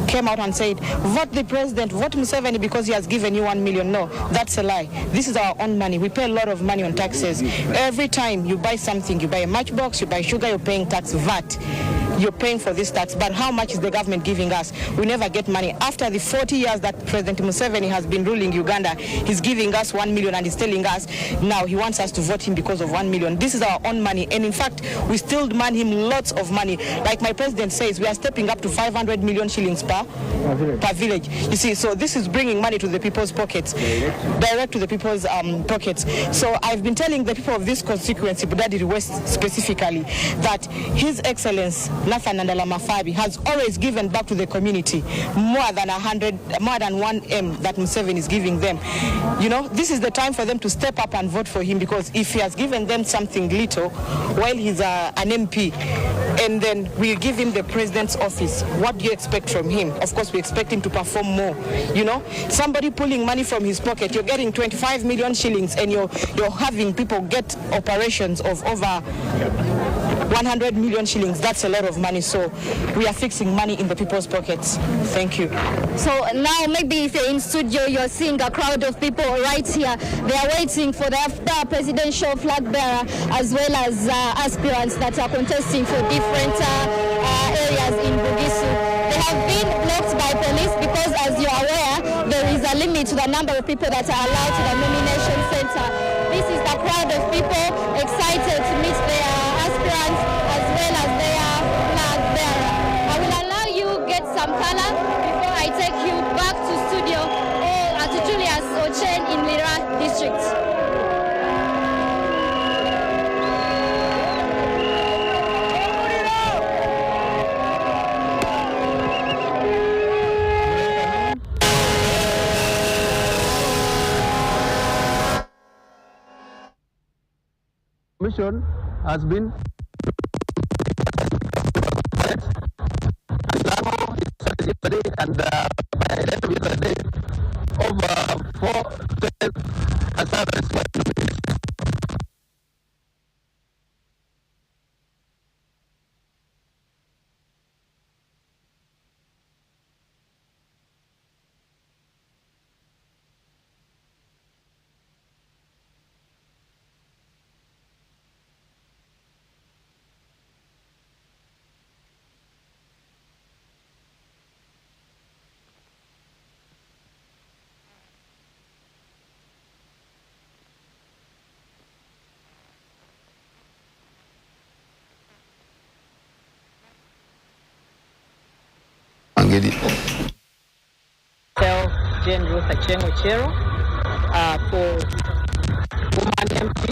came out and said, vote the president, vote Museveni because he has given you 1 million. No, that's a lie. This is our own money. We pay a lot of money on taxes. Every time you buy something, you buy a matchbox, you buy sugar, you're paying tax, VAT. You're paying for this tax, but how much is the government giving us? We never get money. After the 40 years that President Museveni has been ruling Uganda, he's giving us 1 million and he's telling us now he wants us to vote him because of 1 million. This is our own money, and in fact, we still demand him lots of money. Like my president says, we are stepping up to 500 million shillings per village. You see, so this is bringing money to the people's pockets, direct to the people's pockets. So I've been telling the people of this constituency, Budadiri West specifically, that His Excellency Nathan Nandala Mafabi has always given back to the community more than 1 M that Museveni is giving them. You know, this is the time for them to step up and vote for him, because if he has given them something little while he's an MP, and then we'll give him the president's office, what do you expect from him? Of course, we expect him to perform more. You know, somebody pulling money from his pocket, you're getting 25 million shillings and you're having people get operations of over 100 million shillings. That's a lot of money. So we are fixing money in the people's pockets. Thank you. So now maybe if you're in studio, you're seeing a crowd of people right here. They are waiting for the presidential flag bearer as well as aspirants that are contesting for different areas in Bugisu. They have been blocked by police because, as you're aware, there is a limit to the number of people that are allowed to the nomination center. This is the crowd of people excited to meet their aspirants as well as their flag bearer. I will allow you get some color before I take you back to studio to Julius Ochen in Lira district. Mission has been yesterday, and by the end of yesterday, over 4 assignments were nominated. Jane Ruth Achengo Chero for woman MP.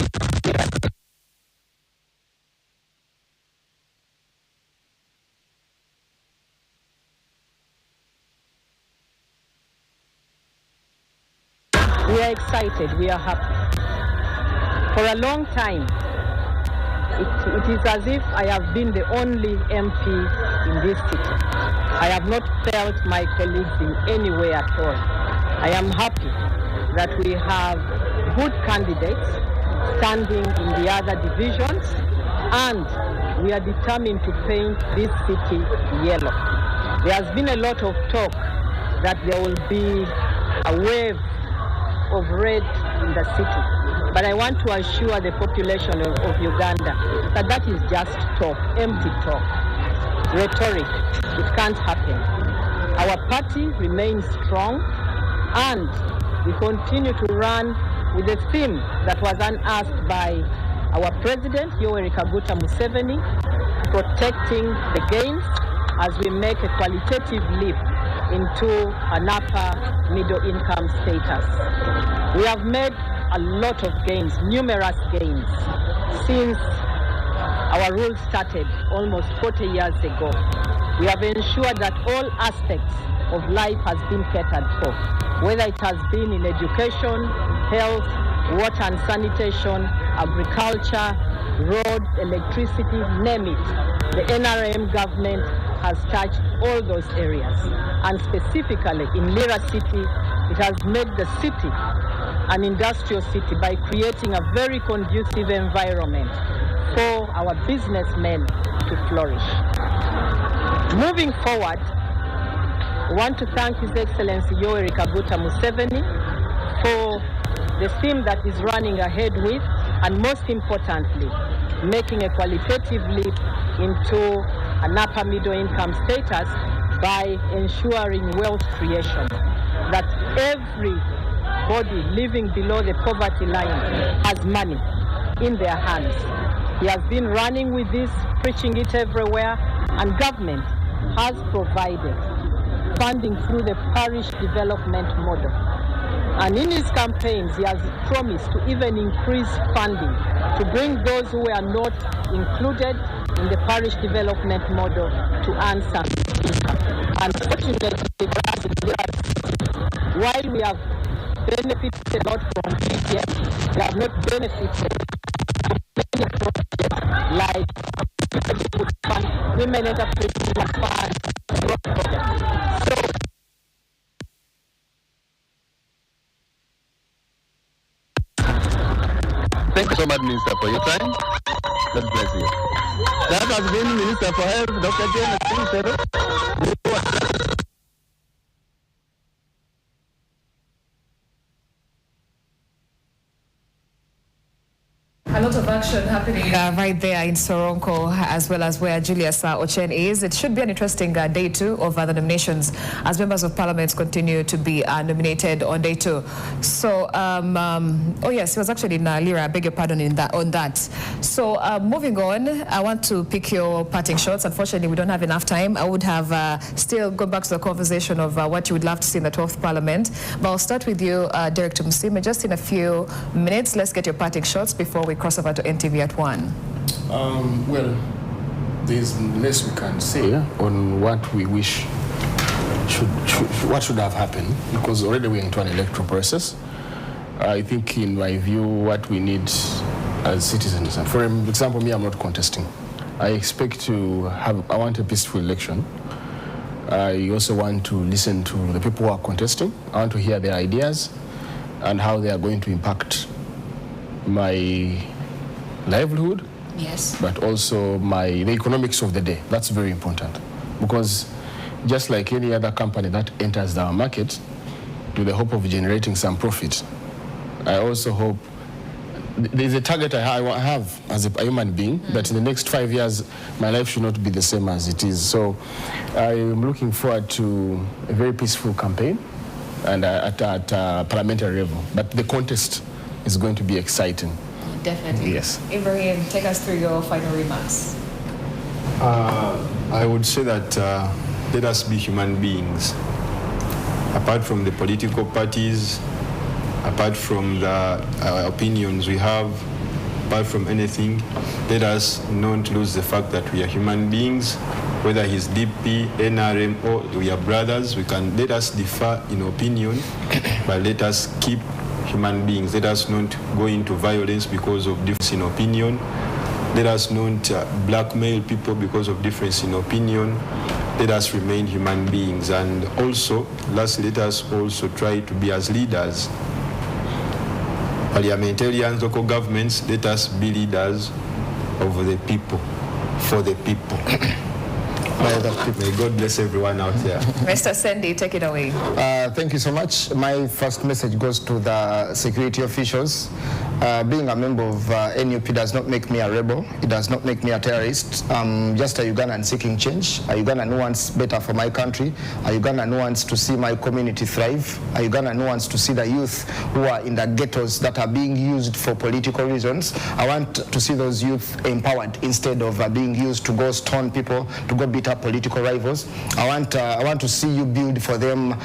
We are excited, we are happy. For a long time, it is as if I have been the only MP in this city. I have not felt my colleagues in any way at all. I am happy that we have good candidates standing in the other divisions, and we are determined to paint this city yellow. There has been a lot of talk that there will be a wave of red in the city. But I want to assure the population of Uganda that that is just talk, empty talk, rhetoric. It can't happen. Our party remains strong, and we continue to run with a theme that was unasked by our president, Yoweri Kaguta Museveni, protecting the gains as we make a qualitative leap into an upper middle income status. We have made a lot of gains, numerous gains, since our rule started almost 40 years ago. We have ensured that all aspects of life has been catered for, whether it has been in education, health, water and sanitation, agriculture, roads, electricity, name it. The NRM government has touched all those areas. And specifically in Lira City, it has made the city an industrial city by creating a very conducive environment for our businessmen to flourish. Moving forward, I want to thank His Excellency Yoweri Kaguta Museveni for the theme that is running ahead with, and most importantly, making a qualitative leap into an upper middle income status by ensuring wealth creation, that everybody living below the poverty line has money in their hands. He has been running with this, preaching it everywhere, and government has provided funding through the parish development model. And in his campaigns, he has promised to even increase funding to bring those who were not included in the parish development model to earn some income. Unfortunately for us, while we have benefited a lot from PPM, we have not benefited from many projects like Women Entrepreneurs Fund, so thank you so much, Minister, for your time. God bless you. That has been Minister for Health, Dr. James Kinsero. A lot of action happening right there in Soronko, as well as where Julius Ochen is. It should be an interesting day two of the nominations as members of parliament continue to be nominated on day two. So, oh yes, he was actually in Lira, I beg your pardon on that. So, moving on, I want to pick your parting shots. Unfortunately, we don't have enough time. I would have still gone back to the conversation of what you would love to see in the 12th parliament. But I'll start with you, Director Musime. Just in a few minutes, let's get your parting shots before we cross over to NTV at 1. Well, there's less we can say on what we wish what should have happened, because already we're into an electoral process. I think, in my view, what we need as citizens, and for example, me, I'm not contesting. I expect to have, I want a peaceful election. I also want to listen to the people who are contesting. I want to hear their ideas and how they are going to impact my livelihood, yes, but also the economics of the day. That's very important, because just like any other company that enters our market with the hope of generating some profit, I also hope there's a target I have as a human being, that in the next 5 years my life should not be the same as it is. So I'm looking forward to a very peaceful campaign and at parliamentary level, but the contest is going to be exciting. Definitely. Yes. Ibrahim, take us through your final remarks. I would say that let us be human beings. Apart from the political parties, apart from the opinions we have, apart from anything, let us not lose the fact that we are human beings. Whether he's DP, NRM, or we are brothers, let us differ in opinion, but let us keep human beings. Let us not go into violence because of difference in opinion. Let us not blackmail people because of difference in opinion. Let us remain human beings. And also, lastly, let us also try to be as leaders. Parliamentarians, local governments, let us be leaders of the people, for the people. May God bless everyone out there. Mr. Sandy, take it away. Thank you so much. My first message goes to the security officials. Being a member of NUP does not make me a rebel. It does not make me a terrorist. I'm just a Ugandan seeking change, a Ugandan who wants better for my country, a Ugandan who wants to see my community thrive, a Ugandan who wants to see the youth who are in the ghettos that are being used for political reasons. I want to see those youth empowered instead of being used to go stone people, to go beat up political rivals. I want to see you build for them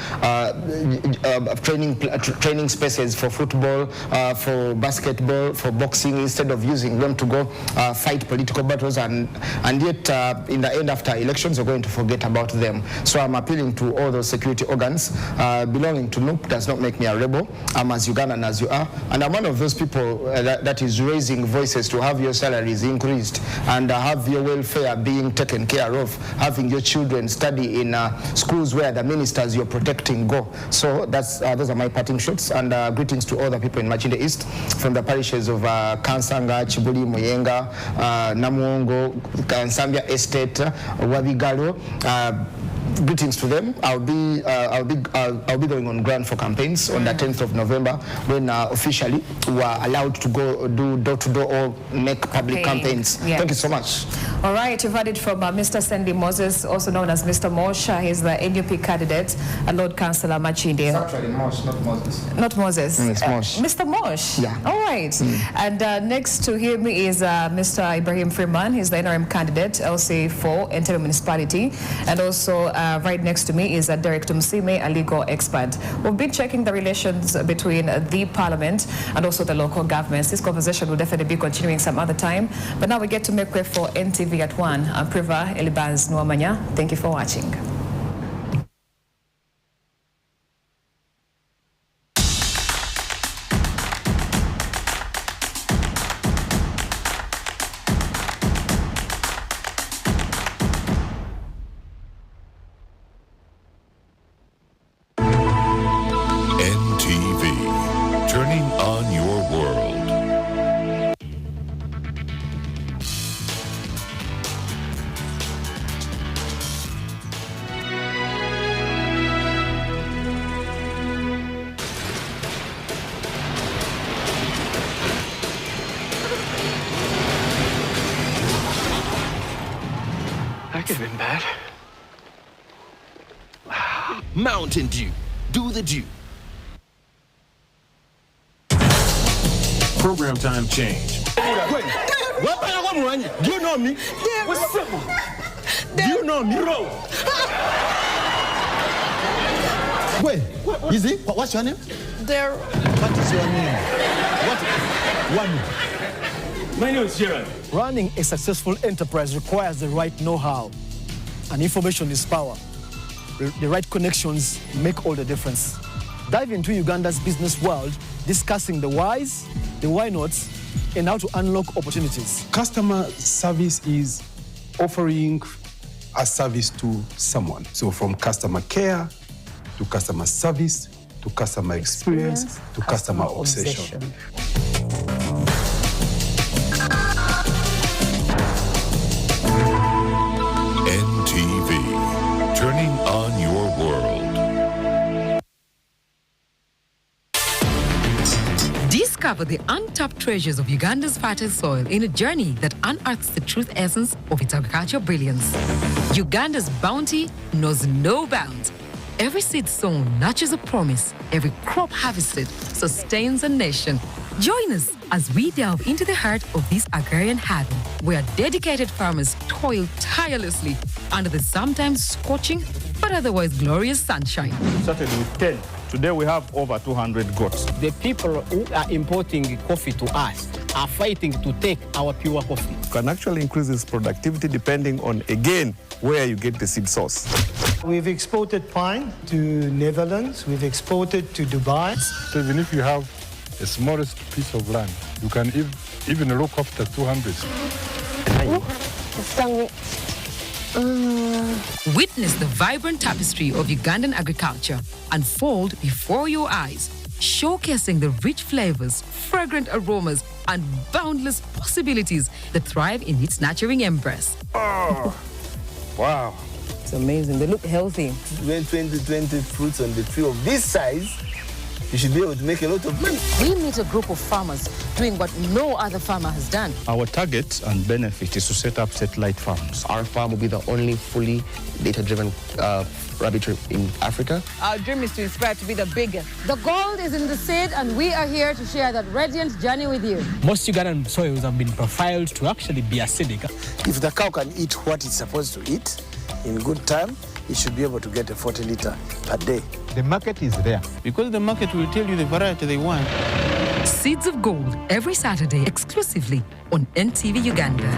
training spaces for football, for basketball, for boxing, instead of using them to go fight political battles, and yet in the end, after elections, you're going to forget about them. So I'm appealing to all those security organs. Belonging to NUP does not make me a rebel. I'm as Ugandan as you are, and I'm one of those people that is raising voices to have your salaries increased and have your welfare being taken care of, having your children study in schools where the ministers you're protecting go. So those are my parting shots, and greetings to all the people in Machinde East, from the parishes of Kansanga, Chibuli, Muyenga, Namuongo, Nsambya Estate, Wabigalo. Greetings to them. I'll be going on ground for campaigns on the 10th of November, when officially we are allowed to go do door-to-door or make public campaigns. Yeah. Thank you so much. All right, you've heard it from Mr. Sandy Moses, also known as Mr. Mosh. He's the NUP candidate, Lord Councillor Machinde. It's actually Mosh, not Moses. Not Moses. It's Mosh. Mr. Mosh. Yeah. All right. And next to him is Mr. Ibrahim Freeman. He's the NRM candidate, LC4, NTV Municipality. And also right next to me is Derek Tumsime, a legal expert. We've been checking the relations between the parliament and also the local governments. This conversation will definitely be continuing some other time. But now we get to make way for NTV at 1. I'm Priva Elibaz Nwamanya. Thank you for watching. NTV, turning on your world. That could have been bad. Mountain Dew. Do the Dew. Program time change. Wait, what? Do you know me? What's up? Do you know me? Wait, is it? What's your name? There. What is your name? What? My name is Gerald. Running a successful enterprise requires the right know-how, and information is power. The right connections make all the difference. Dive into Uganda's business world, discussing the whys, the why nots, and how to unlock opportunities. Customer service is offering a service to someone. So from customer care to customer service to customer experience to customer obsession. NTV, turning on your world. Discover the untapped treasures of Uganda's fertile soil in a journey that unearths the true essence of its agricultural brilliance. Uganda's bounty knows no bounds. Every seed sown nurtures a promise. Every crop harvested sustains a nation. Join us as we delve into the heart of this agrarian haven, where dedicated farmers toil tirelessly under the sometimes scorching but otherwise glorious sunshine. Started with 10. Today we have over 200 goats. The people who are importing coffee to us are fighting to take our pure coffee. You can actually increase its productivity depending on, again, where you get the seed source. We've exported pine to Netherlands. We've exported to Dubai. So even if you have a smallest piece of land, you can even look after 200. Witness the vibrant tapestry of Ugandan agriculture unfold before your eyes, showcasing the rich flavors, fragrant aromas, and boundless possibilities that thrive in its nurturing embrace. Oh, wow. It's amazing. They look healthy. When 20 fruits on the tree of this size, you should be able to make a lot of money. We meet a group of farmers doing what no other farmer has done. Our target and benefit is to set up satellite farms. Our farm will be the only fully data-driven rabbit in Africa. Our dream is to inspire to be the biggest. The gold is in the seed, and we are here to share that radiant journey with you. Most Ugandan soils have been profiled to actually be acidic. If the cow can eat what it's supposed to eat in good time, it should be able to get a 40 litre per day. The market is there because the market will tell you the variety they want. Seeds of Gold every Saturday exclusively on NTV Uganda.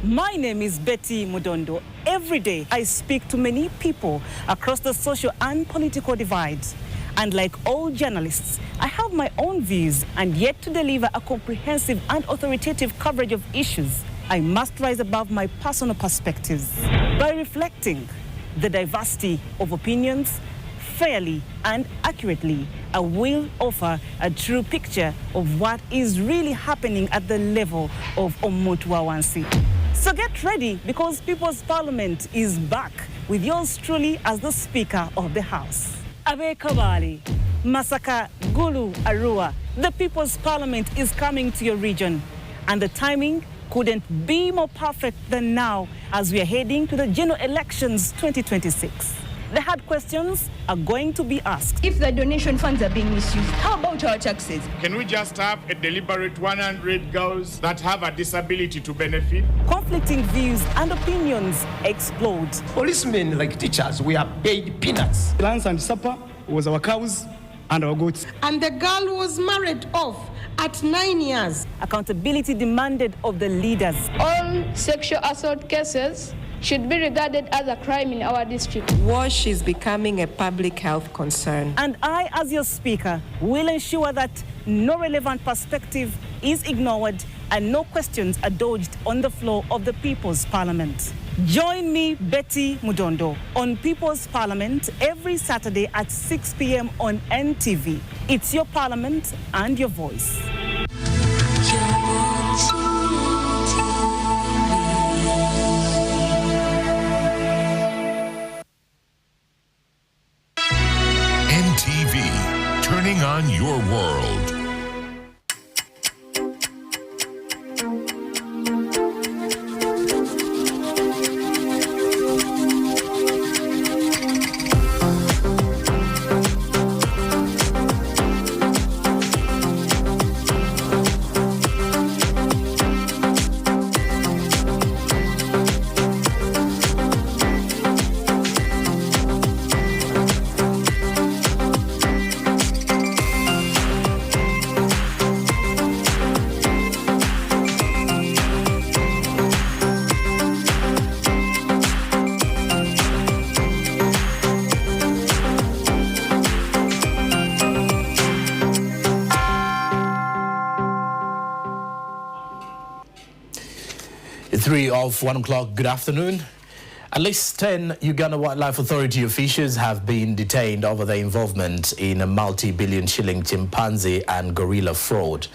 My name is Betty Mudondo. Every day I speak to many people across the social and political divides. And like all journalists, I have my own views, and yet to deliver a comprehensive and authoritative coverage of issues, I must rise above my personal perspectives. By reflecting the diversity of opinions fairly and accurately, I will offer a true picture of what is really happening at the level of Omuntu Wawansi. So get ready, because People's Parliament is back with yours truly as the Speaker of the House. Abe Kabali, Masaka, Gulu, Arua, the People's Parliament is coming to your region, and the timing couldn't be more perfect than now as we are heading to the general elections 2026. The hard questions are going to be asked. If the donation funds are being misused, how about our taxes? Can we just have a deliberate 100 girls that have a disability to benefit? Conflicting views and opinions explode. Policemen, like teachers, we are paid peanuts. Lunch and supper was our cows and our goats. And the girl was married off at 9 years. Accountability demanded of the leaders. All sexual assault cases should be regarded as a crime in our district. WASH is becoming a public health concern. And I, as your Speaker, will ensure that no relevant perspective is ignored and no questions are dodged on the floor of the People's Parliament. Join me, Betty Mudondo, on People's Parliament every Saturday at 6 p.m. on NTV. It's your Parliament and your voice. NTV, turning on your world. Of 1 o'clock, good afternoon. At least 10 Uganda Wildlife Authority officials have been detained over their involvement in a multi-billion shilling chimpanzee and gorilla fraud.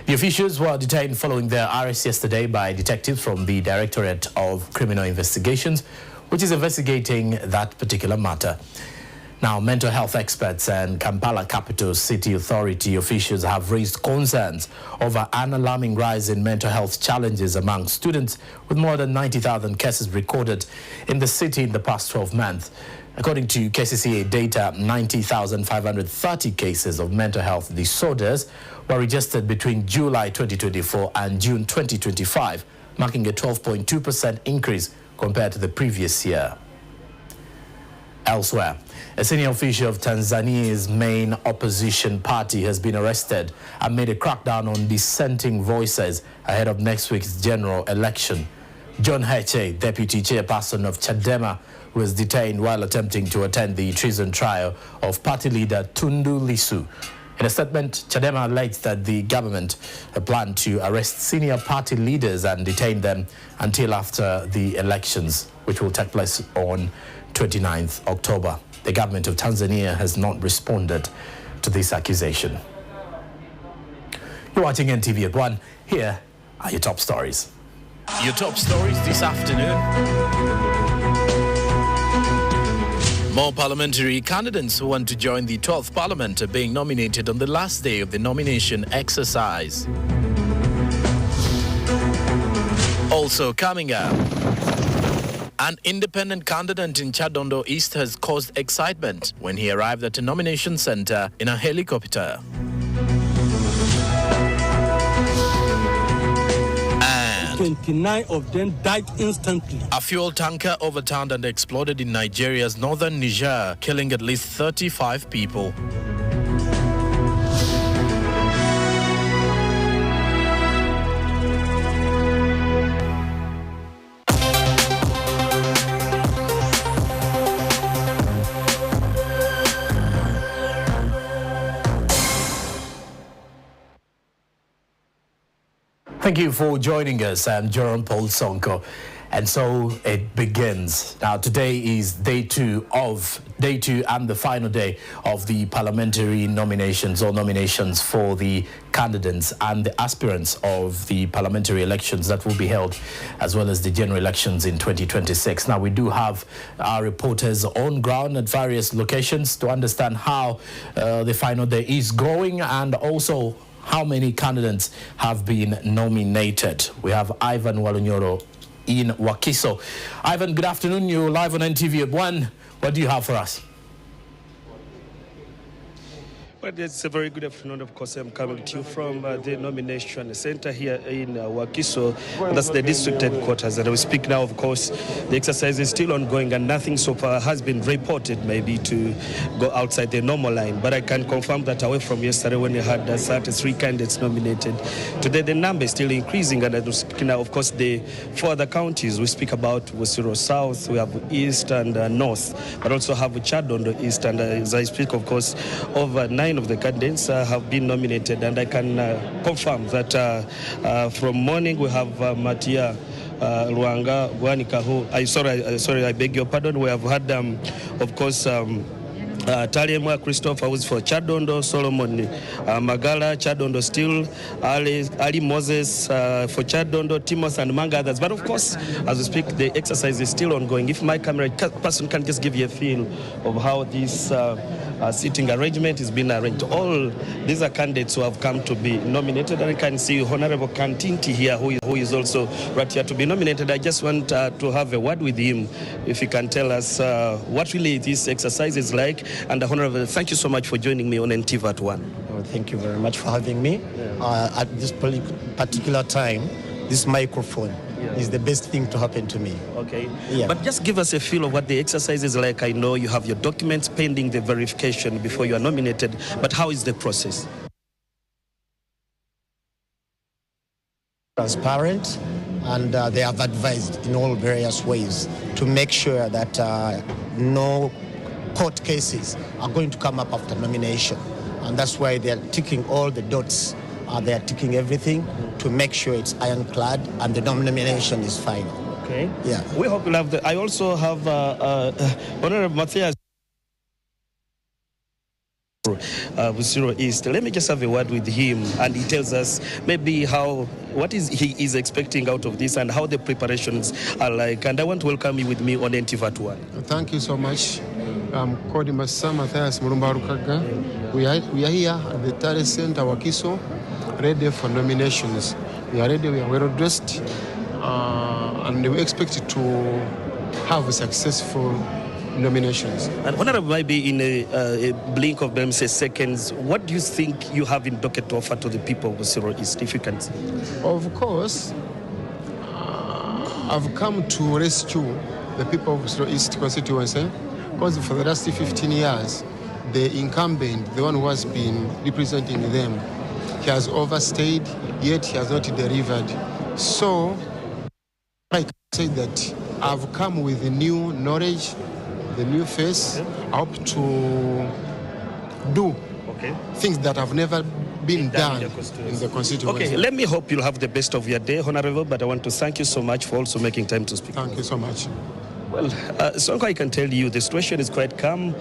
The officials were detained following their arrest yesterday by detectives from the Directorate of Criminal Investigations, which is investigating that particular matter. Now, mental health experts and Kampala Capital City Authority officials have raised concerns over an alarming rise in mental health challenges among students, with more than 90,000 cases recorded in the city in the past 12 months. According to KCCA data, 90,530 cases of mental health disorders were registered between July 2024 and June 2025, marking a 12.2% increase compared to the previous year. Elsewhere, a senior official of Tanzania's main opposition party has been arrested amid a crackdown on dissenting voices ahead of next week's general election. John Heche, deputy chairperson of Chadema, was detained while attempting to attend the treason trial of party leader Tundu Lissu. In a statement, Chadema alleged that the government planned to arrest senior party leaders and detain them until after the elections, which will take place on 29th October. The government of Tanzania has not responded to this accusation. You're watching NTV at 1. Here are your top stories. Your top stories this afternoon. More parliamentary candidates who want to join the 12th Parliament are being nominated on the last day of the nomination exercise. Also coming up, an independent candidate in Chadondo East has caused excitement when he arrived at a nomination center in a helicopter. 29 of them died instantly. A fuel tanker overturned and exploded in Nigeria's northern Niger, killing at least 35 people. Thank you for joining us. I'm Jerome Paul Sonko. And so it begins. Now, today is day two and the final day of the parliamentary nominations or nominations for the candidates and the aspirants of the parliamentary elections that will be held, as well as the general elections in 2026. Now, we do have our reporters on ground at various locations to understand how the final day is going and also how many candidates have been nominated. We have Ivan Walunyoro in Wakiso. Ivan, good afternoon. You're live on NTV at 1. What do you have for us? Well, it's a very good afternoon. Of course, I'm coming to you from the nomination center here in Wakiso. That's the district headquarters. And we speak now, of course, the exercise is still ongoing and nothing so far has been reported maybe to go outside the normal line. But I can confirm that away from yesterday when we had 33 candidates nominated, today the number is still increasing. And I speak now, of course, the four other counties. We speak about Wasiro South, we have East and North, but also have Chadondo East. And as I speak, of course, over 9 of the candidates have been nominated, and I can confirm that from morning we have Matia Luanga Guanika, who I beg your pardon. We have had of course Taliemwa Christopher, who's for Chadondo, Solomon Magala, Chadondo still, Ali Moses for Chadondo, Timothy and among others. But of course, as we speak, the exercise is still ongoing. If my camera person can just give you a feel of how this seating arrangement is being arranged. All these are candidates who have come to be nominated, and I can see Honorable Kantinti here, who is also right here to be nominated. I just want to have a word with him, if he can tell us what really this exercise is like. And Honorable, thank you so much for joining me on NTV at 1. Oh, thank you very much for having me. At this particular time, this microphone is the best thing to happen to me. Okay. Yeah. But just give us a feel of what the exercise is like. I know you have your documents pending the verification before you are nominated, but how is the process? Transparent, and they have advised in all various ways to make sure that no court cases are going to come up after nomination. And that's why they're ticking all the dots. They're ticking everything to make sure it's ironclad and the nomination is final. Okay. Yeah. We hope you'll have I also have Honorable Matthias Wasiro East. Let me just have a word with him, and he tells us maybe what he is expecting out of this and how the preparations are like. And I want to welcome you with me on NTV at 1. Thank you so much. I'm Kodi Massa Matthias Mulumba Rukaga. We are here at the Tare Center, Wakiso, ready for nominations. We are ready, we are well dressed, and we expect to have a successful nominations. And Honorable, maybe in a blink of them, say seconds, what do you think you have in docket to offer to the people of Wasiro East, if you can say? Of course, I've come to rescue the people of Wasiro East constituency because for the last 15 years, the incumbent, the one who has been representing them, he has overstayed, yet he has not delivered. So I can say that I've come with the new knowledge, the new face, I hope to do things that have never been done in the constituency. Okay, let me hope you'll have the best of your day, Honorable, but I want to thank you so much for also making time to speak. Thank you so much. Well, Sonko, I can tell you the situation is quite calm.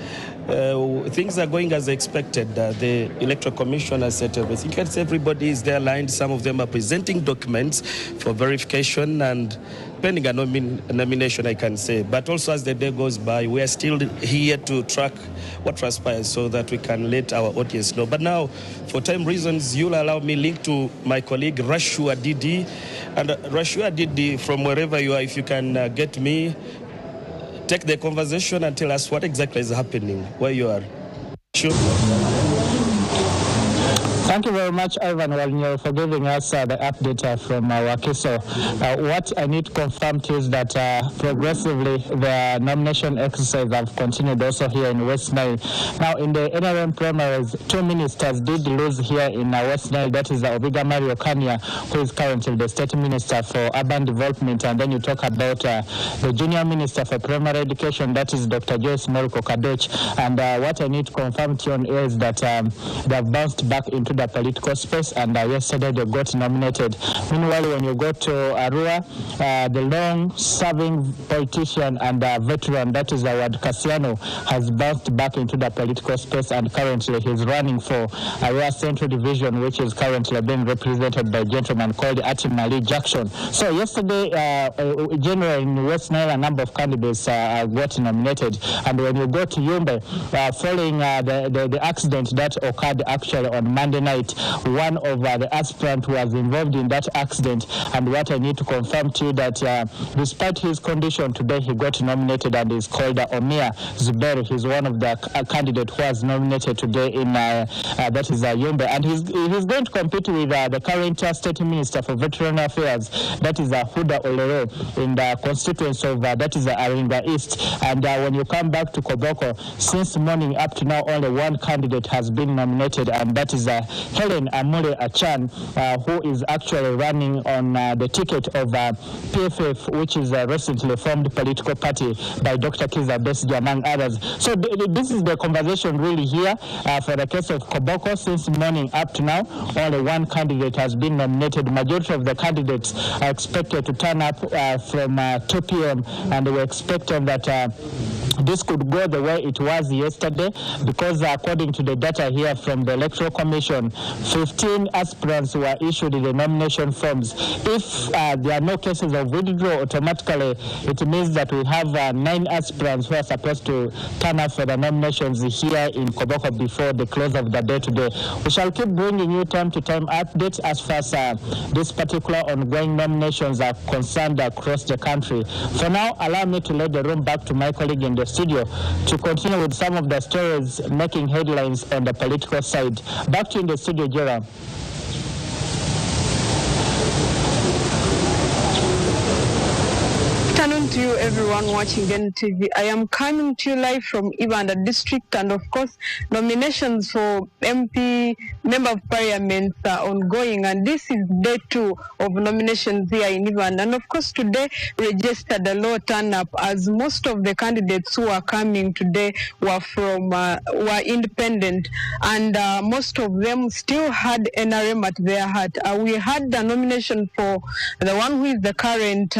Things are going as expected. The Electoral Commission has set everything. Everybody is there aligned. Some of them are presenting documents for verification and pending a nomination, I can say. But also as the day goes by, we are still here to track what transpires so that we can let our audience know. But now, for time reasons, you'll allow me link to my colleague, Rashua Didi. And Rashua Didi, from wherever you are, if you can get me, take the conversation and tell us what exactly is happening where you are. Sure. Thank you very much, Ivan Walnyo, for giving us the update from Wakiso. What I need to confirm to is that progressively the nomination exercise have continued also here in West Nile. Now, in the NRM primaries, 2 ministers did lose here in West Nile. That is Obiga Mario Kania, who is currently the State Minister for Urban Development. And then you talk about the Junior Minister for Primary Education, that is Dr. Joyce Moriko Kadoch. And what I need to confirm to you is that they have bounced back into the political space, and yesterday they got nominated. Meanwhile, when you go to Arua, the long-serving politician and veteran, that is Awad Kasiano, has bounced back into the political space, and currently he's running for Arua Central Division, which is currently being represented by a gentleman called Atimali Jackson. So yesterday, generally in West Nile, a number of candidates got nominated, and when you go to Yumbe, following the accident that occurred actually on Monday night, one of the aspirants was involved in that accident, and what I need to confirm to you that despite his condition today, he got nominated and is called Omia Zuberi. He's one of the candidates who was nominated today in that is Yumbe, and he's going to compete with the current State Minister for Veteran Affairs, that is Huda Olero, in the constituency of that is Aringa East. And when you come back to Koboko, since morning up to now, only one candidate has been nominated, and that is Helen Amule Achan, who is actually running on the ticket of PFF, which is a recently formed political party by Dr. Kiza Besigye, among others. So this is the conversation really here for the case of Koboko. Since morning up to now, only one candidate has been nominated. Majority of the candidates are expected to turn up from 2 p.m. and we're expecting that this could go the way it was yesterday, because according to the data here from the Electoral Commission, 15 aspirants were issued the nomination forms. If there are no cases of withdrawal, automatically it means that we have 9 aspirants who are supposed to turn up for the nominations here in Koboko before the close of the day today. We shall keep bringing you time to time updates as far as this particular ongoing nominations are concerned across the country. For now, allow me to let the room back to my colleague in the studio to continue with some of the stories making headlines on the political side. Back to you in the studio, Gerald. Afternoon to you, everyone watching NTV. I am coming to you live from Uganda district, and of course, nominations for MP, Member of Parliament are ongoing, and this is day 2 of nominations here in Uganda. And of course, today registered a low turn-up, as most of the candidates who are coming today were were independent, and most of them still had NRM at their heart. We had the nomination for the one who is the current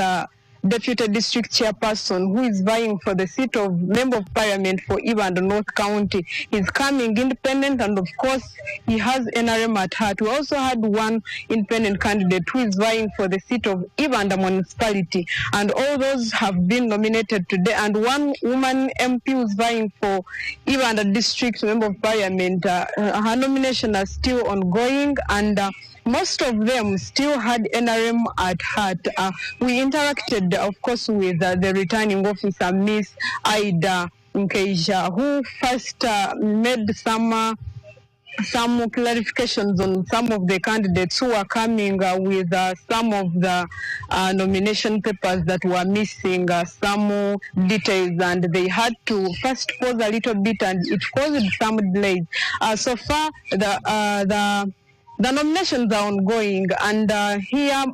Deputy District Chairperson, who is vying for the seat of Member of Parliament for Uganda North County. He's coming independent, and of course he has NRM at heart. We also had one independent candidate who is vying for the seat of Uganda Municipality, and all those have been nominated today. And one woman MP who is vying for Uganda District Member of Parliament, her nomination is still ongoing, and most of them still had NRM at heart. We interacted, of course, with the returning officer, Miss Aida Nkeja, who first made some some clarifications on some of the candidates who are coming with some of the nomination papers that were missing, some details, and they had to first pause a little bit, and it caused some delays. So far, the nominations are ongoing, and here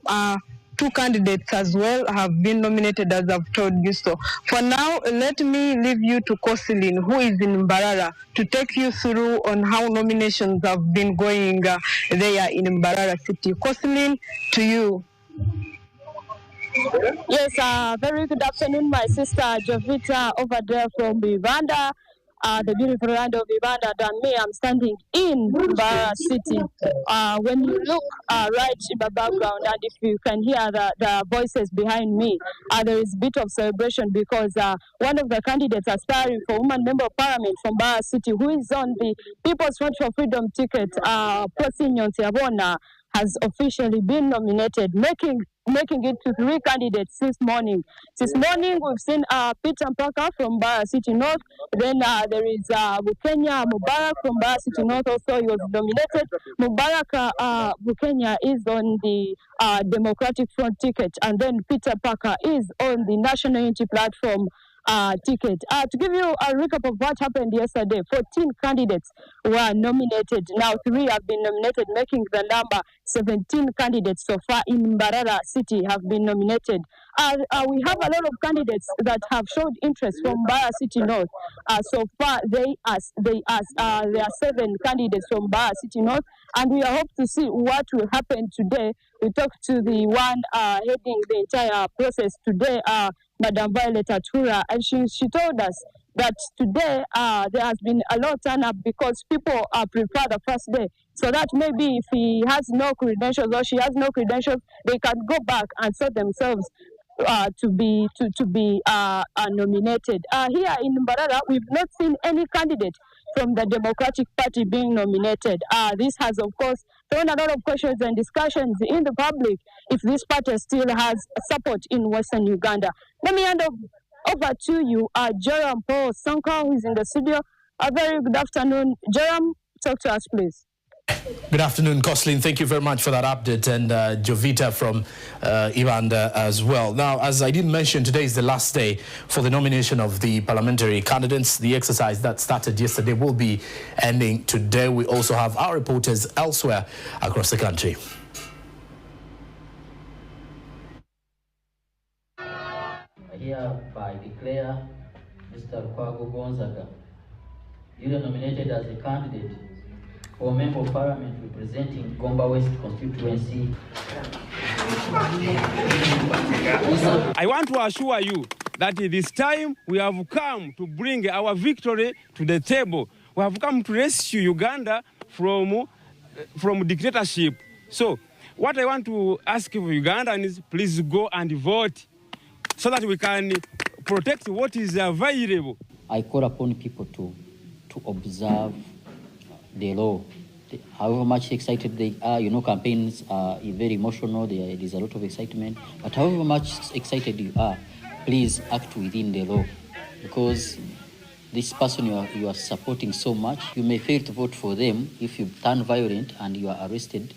two candidates as well have been nominated, as I've told you. So for now, let me leave you to Kosilin, who is in Mbarara, to take you through on how nominations have been going there in Mbarara City. Kosilin, to you. Yes, very good afternoon, my sister Jovita over there from Uganda. The beautiful land of Uganda, and me, I'm standing in Mbarara City. When you look right in the background, and if you can hear the voices behind me, there is a bit of celebration because one of the candidates aspiring for Woman Member of Parliament from Mbarara City, who is on the People's Front for Freedom ticket, Prosinyon Tiabona, has officially been nominated, making it to 3 candidates since morning. Since morning, we've seen Peter Mpaka from Mbarara City North. Then there is Bukenya Mubarak from Mbarara City North. Also, he was nominated. Mubarak Bukenya is on the Democratic Front ticket, and then Peter Mpaka is on the National Unity Platform ticket. To give you a recap of what happened yesterday, 14 candidates were nominated. Now 3 have been nominated, making the number 17 candidates so far in Mbarara City have been nominated. We have a lot of candidates that have showed interest from Mbarara City North. So far, there are 7 candidates from Mbarara City North, and we hope to see what will happen today. We talked to the one heading the entire process today, Madam Violet Atura, and she told us that today there has been a lot turn up because people prefer the first day. So that maybe if he has no credentials or she has no credentials, they can go back and sort themselves to be nominated. Here in Mbarara, we've not seen any candidate from the Democratic Party being nominated. This has, of course, thrown a lot of questions and discussions in the public if this party still has support in Western Uganda. Let me hand over to you, Joram Paul Sanka, who is in the studio. A very good afternoon. Joram, talk to us, please. Good afternoon, Koslin. Thank you very much for that update, and Jovita from Uganda as well. Now, as I did mention, today is the last day for the nomination of the parliamentary candidates. The exercise that started yesterday will be ending today. We also have our reporters elsewhere across the country. I hereby declare Mr. Kwago Gonzaga duly nominated as a candidate for a Member of Parliament representing Gomba West constituency. I want to assure you that this time we have come to bring our victory to the table. We have come to rescue Uganda from dictatorship. So what I want to ask of Ugandans is please go and vote so that we can protect what is available. I call upon people to observe the law. However much excited they are, campaigns are very emotional, there is a lot of excitement, but however much excited you are, please act within the law, because this person you are supporting so much, you may fail to vote for them if you turn violent and you are arrested.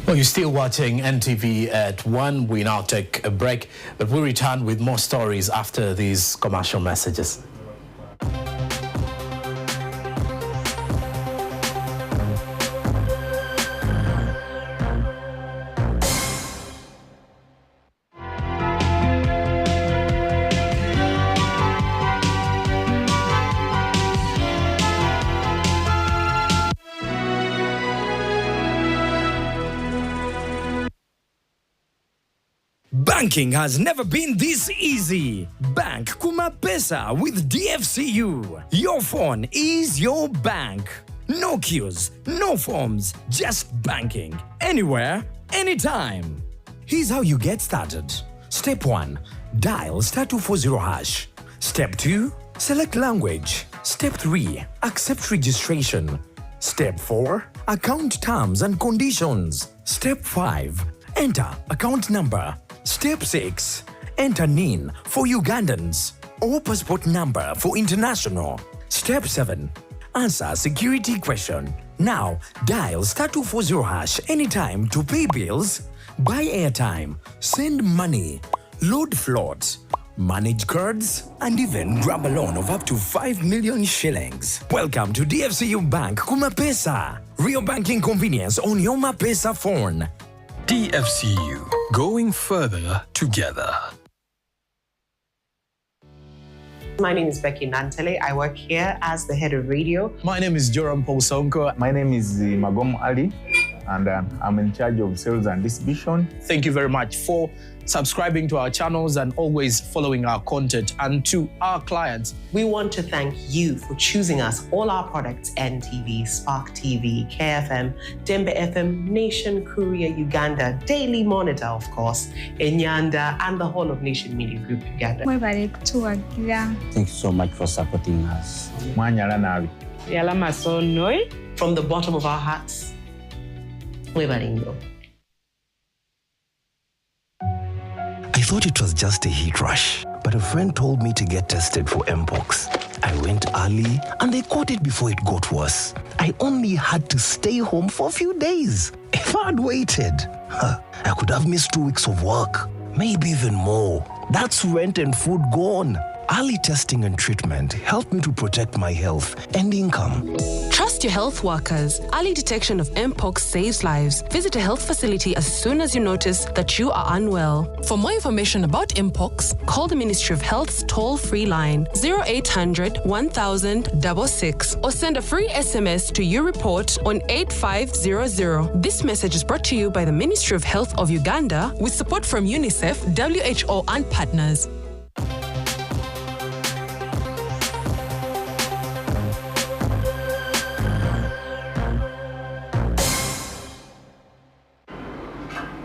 Well, you're still watching NTV at 1. We now take a break, but we'll return with more stories after these commercial messages. Banking has never been this easy. Bank Kuma Pesa with DFCU. Your phone is your bank. No queues, no forms, just banking. Anywhere, anytime. Here's how you get started. Step 1. Dial *240#. Step 2. Select language. Step 3. Accept registration. Step 4. Account terms and conditions. Step 5. Enter account number. Step 6. enter NIN for Ugandans or passport number for international. Step 7. Answer security question. Now, dial *240# anytime to pay bills, buy airtime, send money, load floats, manage cards, and even grab a loan of up to 5 million shillings. Welcome to DFCU Bank Kumapesa. Real banking convenience on your Mapesa phone. DFCU, going further together. My name is Becky Nantele. I work here as the head of radio. My name is Joram Paul Sonko. My name is Magom Ali, and I'm in charge of sales and distribution. Thank you very much for subscribing to our channels and always following our content. And to our clients, we want to thank you for choosing us. All our products, NTV, Spark TV, KFM, Dembe FM, Nation, Courier, Uganda, Daily Monitor, of course, Enyanda, and the whole of Nation Media Group Uganda. Thank you so much for supporting us. From the bottom of our hearts, I thought it was just a heat rush, but a friend told me to get tested for Mpox. I went early and they caught it before it got worse. I only had to stay home for a few days. If I'd waited, I could have missed 2 weeks of work, maybe even more. That's rent and food gone. Early testing and treatment helped me to protect my health and income. Trust your health workers. Early detection of Mpox saves lives. Visit a health facility as soon as you notice that you are unwell. For more information about Mpox, call the Ministry of Health's toll-free line 0800 1000 or send a free SMS to your report on 8500. This message is brought to you by the Ministry of Health of Uganda with support from UNICEF, WHO and partners.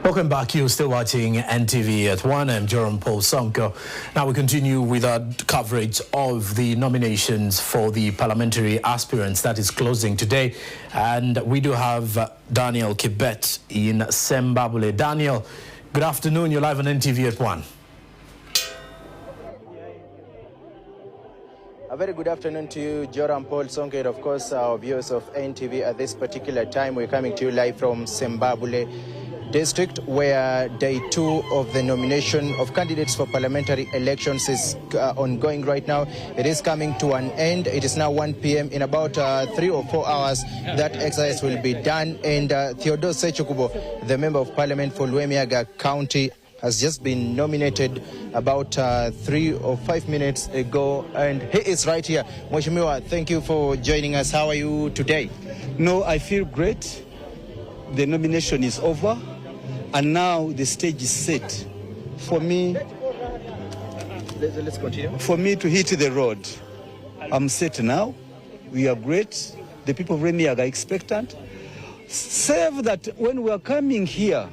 Welcome back. You're still watching NTV at 1. I'm Jerome Paul Sonko. Now we continue with our coverage of the nominations for the parliamentary aspirants that is closing today. And we do have Daniel Kibet in Sembabule. Daniel, good afternoon. You're live on NTV at 1. A very good afternoon to you, Joram Paul Sonko, and of course our viewers of NTV at this particular time. We're coming to you live from Sembabule district, where day 2 of the nomination of candidates for parliamentary elections is ongoing right now. It is coming to an end. It is now 1 p.m. In about 3 or 4 hours, that exercise will be done. And Theodore Sechukubo, the Member of Parliament for Luemiaga County, has just been nominated about 3 or 5 minutes ago, and he is right here. Mheshimiwa, thank you for joining us. How are you today? No, I feel great. The nomination is over, and now the stage is set for me. Let's continue. For me to hit the road. I'm set now. We are great. The people of Luemiaga are expectant. Save that when we are coming here,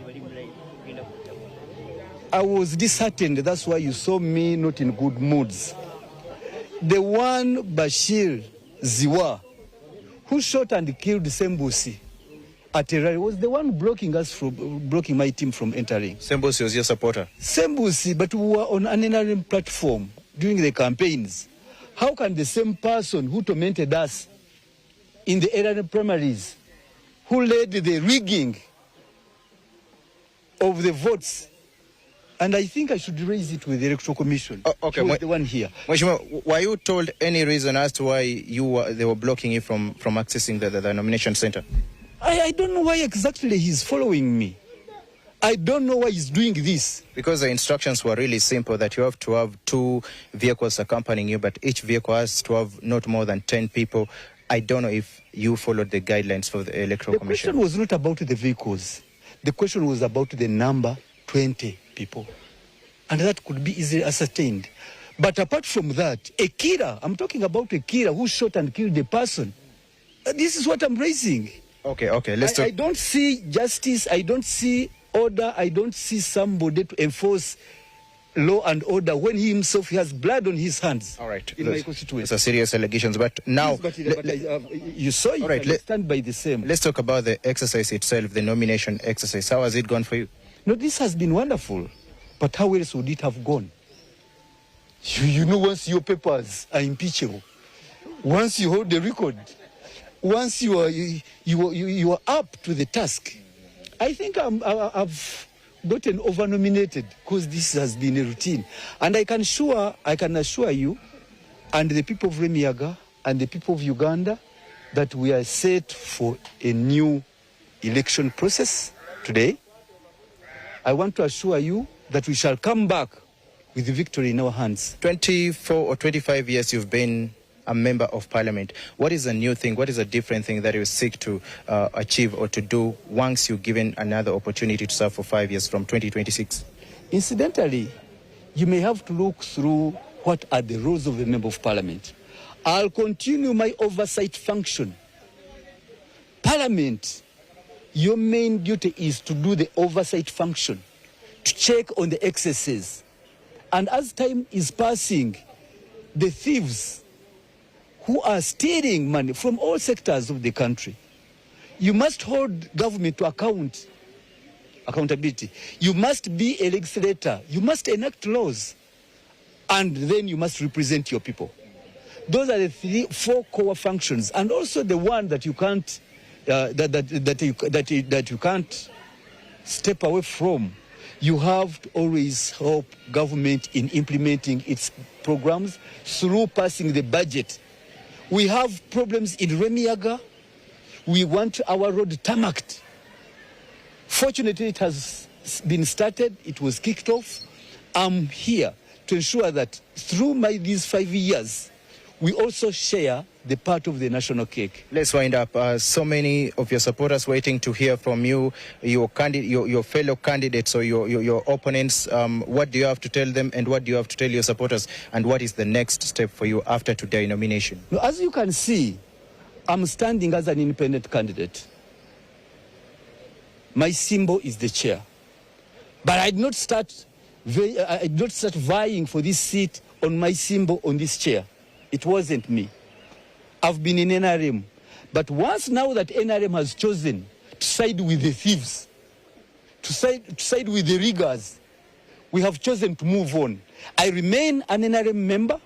I was disheartened. That's why you saw me not in good moods. The one Bashir Ziwa, who shot and killed Sembusi at a rally, was the one blocking my team from entering. Sembusi was your supporter? Sembusi, but we were on an NRM platform during the campaigns. How can the same person who tormented us in the NRM primaries, who led the rigging of the votes, and I think I should raise it with the Electoral Commission. Okay, the one here. Were you told any reason as to why they were blocking you from accessing the nomination center? I don't know why exactly he's following me. I don't know why he's doing this. Because the instructions were really simple, that you have to have 2 vehicles accompanying you, but each vehicle has to have not more than 10 people. I don't know if you followed the guidelines for the Electoral Commission. The question was not about the vehicles. The question was about the number 20 people. And that could be easily ascertained. But apart from that, a killer, I'm talking about a killer who shot and killed the person. This is what I'm raising. Okay, let's talk. I don't see justice, I don't see order, I don't see somebody to enforce law and order when he himself has blood on his hands. All right. In my constituency. Those are serious allegations, but now... you saw it, right, stand by the same. Let's talk about the exercise itself, the nomination exercise. How has it gone for you? No, this has been wonderful. But how else would it have gone? You know, once your papers are impeachable, once you hold the record, once you are up to the task, I think I've gotten over-nominated because this has been a routine. And I can assure you and the people of Remiaga and the people of Uganda that we are set for a new election process today. I want to assure you that we shall come back with the victory in our hands. 24 or 25 years you've been a member of parliament. What is a new thing? What is a different thing that you seek to achieve or to do once you're given another opportunity to serve for 5 years from 2026? Incidentally, you may have to look through what are the roles of a member of parliament. I'll continue my oversight function. Parliament, your main duty is to do the oversight function, to check on the excesses. And as time is passing, the thieves who are stealing money from all sectors of the country, you must hold government to accountability. You must be a legislator. You must enact laws. And then you must represent your people. Those are the four core functions. And also the one that you can't, that you can't step away from. You have to always help government in implementing its programs through passing the budget. We have problems in Remiaga. We want our road tarmacked. Fortunately, it has been started. It was kicked off. I'm here to ensure that through these 5 years, we also share the part of the national cake. Let's wind up. So many of your supporters waiting to hear from you, your fellow candidates or your opponents. What do you have to tell them and what do you have to tell your supporters? And what is the next step for you after today's nomination? As you can see, I'm standing as an independent candidate. My symbol is the chair. But I did not start vying for this seat on my symbol on this chair. It wasn't me. I've been in NRM. But once now that NRM has chosen to side with the thieves, to side with the riggers, we have chosen to move on. I remain an NRM member.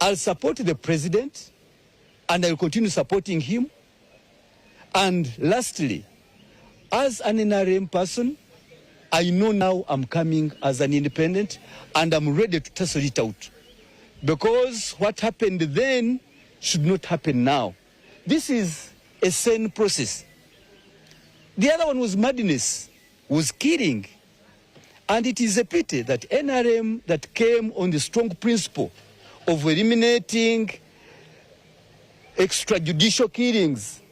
I'll support the president, and I'll continue supporting him. And lastly, as an NRM person, I know now I'm coming as an independent, and I'm ready to tussle it out. Because what happened then should not happen now. This is a sane process. The other one was madness, was killing. And it is a pity that NRM that came on the strong principle of eliminating extrajudicial killings.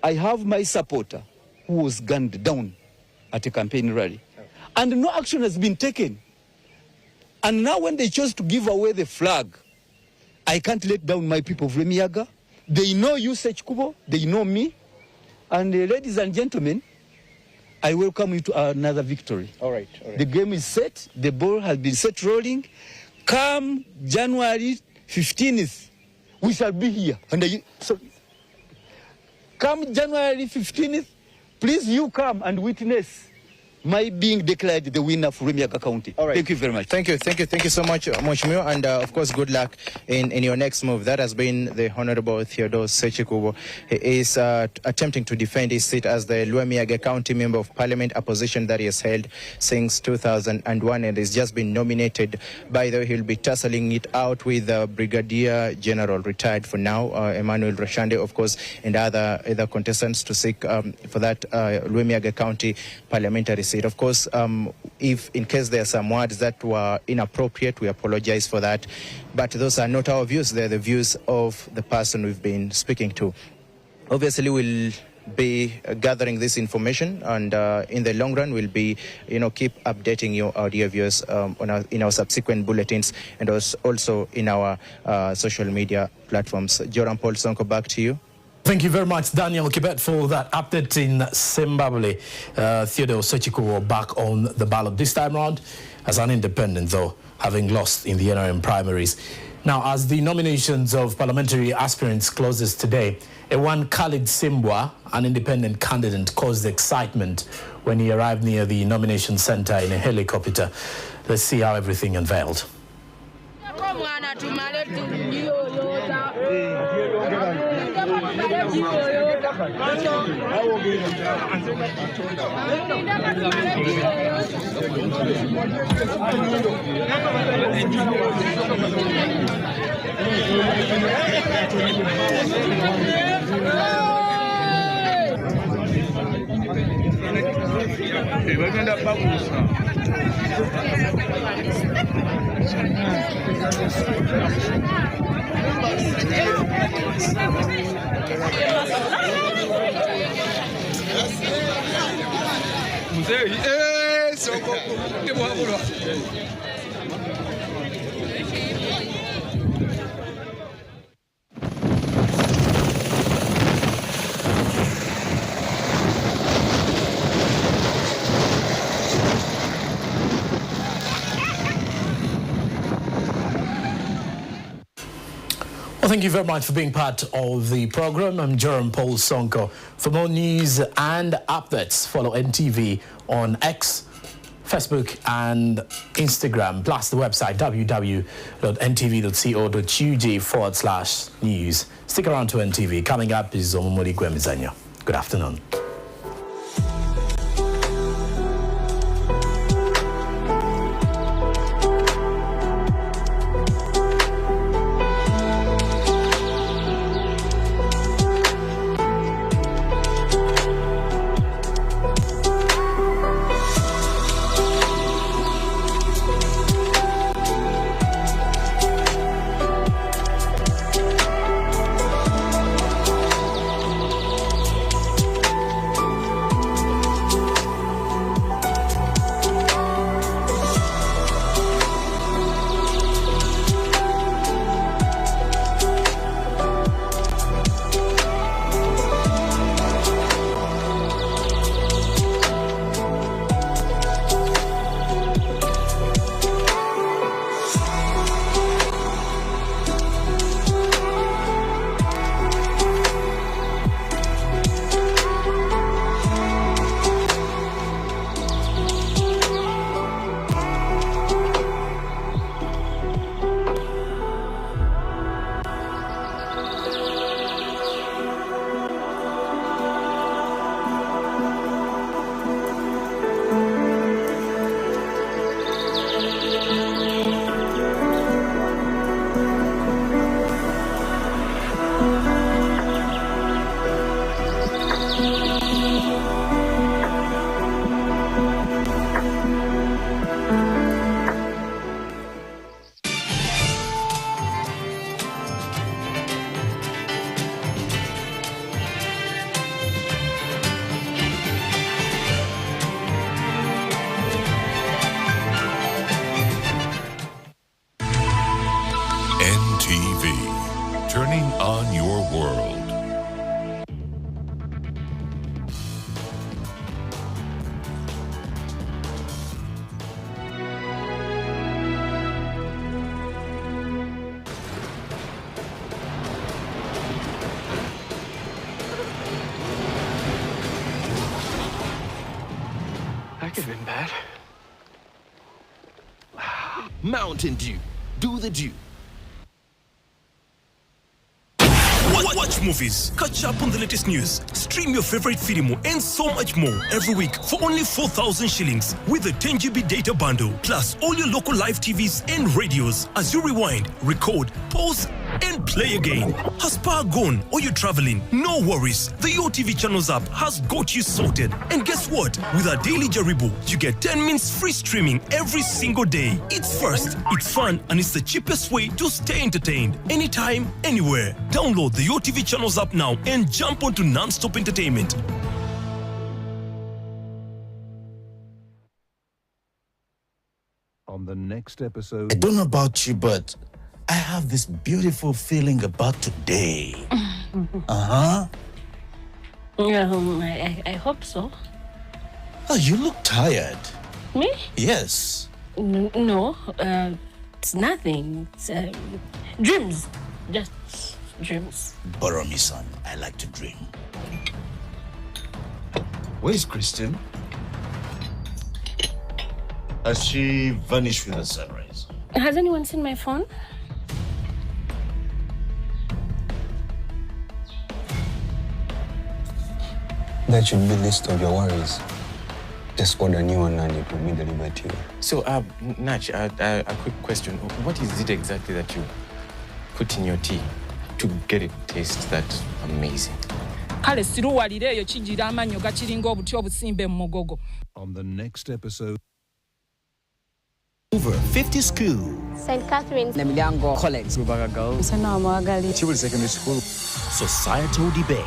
I have my supporter who was gunned down at a campaign rally. And no action has been taken. And now when they chose to give away the flag, I can't let down my people of Remiaga. They know you, Sech Kubo. They know me. And ladies and gentlemen, I welcome you to another victory. All right. The game is set. The ball has been set rolling. Come January 15th, we shall be here. Come January 15th, please you come and witness my being declared the winner for Remiaga County. All right. Thank you very much. Thank you so much, Mheshimiwa, and of course, good luck in your next move. That has been the Honorable Theodore Sechikubo. He is attempting to defend his seat as the Remiaga County Member of Parliament, a position that he has held since 2001 and has just been nominated. By the way, he'll be tussling it out with Brigadier General, retired for now, Emmanuel Roshande, of course, and other contestants to seek for that Remiaga County parliamentary seat. Of course, if in case there are some words that were inappropriate, we apologize for that. But those are not our views. They're the views of the person we've been speaking to. Obviously, we'll be gathering this information, and in the long run, we'll be, keep updating you, our dear viewers, in our subsequent bulletins and also in our social media platforms. Joram Paul Sonko, back to you. Thank you very much, Daniel Kibet, for that update in Zimbabwe. Theodore Sechikubo back on the ballot this time round as an independent, though, having lost in the NRM primaries. Now, as the nominations of parliamentary aspirants closes today, one Khalid Simbwa, an independent candidate, caused excitement when he arrived near the nomination center in a helicopter. Let's see how everything unveiled. Well, thank you very much for being part of the program. I'm Jerome Paul Sonko. For more news and updates, follow NTV on X, Facebook and Instagram, plus the website www.ntv.co.ug/news. Stick around to NTV. Coming up is Omumori Gwemizanyo. Good afternoon. NTV, turning on your world. That could have been bad. Mountain Dew. Do the Dew. Watch movies, catch up on the latest news, stream your favorite film and so much more every week for only 4,000 shillings with a 10 GB data bundle, plus all your local live TVs and radios as you rewind, record, pause and play again. Has power gone or you're traveling? No worries. The YoTV Channels app has got you sorted. And guess what? With our daily Jaribu, you get 10 minutes free streaming every single day. It's first, it's fun, and it's the cheapest way to stay entertained. Anytime, anywhere. Download the YoTV Channels app now and jump onto non-stop entertainment. On the next episode... I don't know about you, but I have this beautiful feeling about today. I hope so. Oh, you look tired. Me? Yes. No, it's nothing. Dreams. Just dreams. Borrow me, son. I like to dream. Where's Kristen? Has she vanished with the sunrise? Has anyone seen my phone? That should be list of your worries. Just order a new one and it will be delivered to you. So, Nach, a quick question. What is it exactly that you put in your tea to get it taste that amazing? On the next episode. Over 50 schools. St. Catherine's. Nemilyango College. Rubaga Girls. Chibuli Secondary School. Societal debate.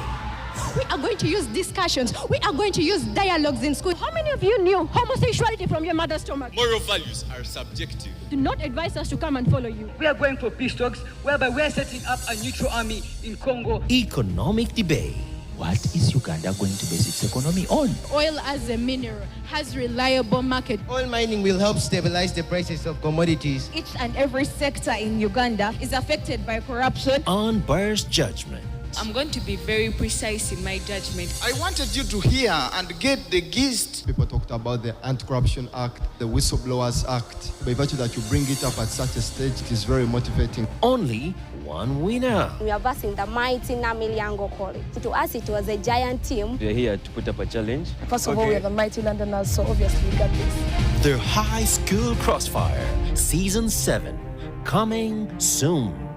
We are going to use discussions. We are going to use dialogues in school. How many of you knew homosexuality from your mother's stomach? Moral values are subjective. Do not advise us to come and follow you. We are going for peace talks, whereby we are setting up a neutral army in Congo. Economic debate. What is Uganda going to base its economy on? Oil as a mineral has reliable market. Oil mining will help stabilize the prices of commodities. Each and every sector in Uganda is affected by corruption. Unbiased judgment. I'm going to be very precise in my judgment. I wanted you to hear and get the gist. People talked about the Anti-Corruption Act, the Whistleblowers Act. By virtue that you bring it up at such a stage, it is very motivating. Only one winner. We are versing the mighty Namilyango College. To us, it was a giant team. We're here to put up a challenge. First of all, we are the mighty Londoners, so obviously we got this. The High School Crossfire, Season 7, coming soon.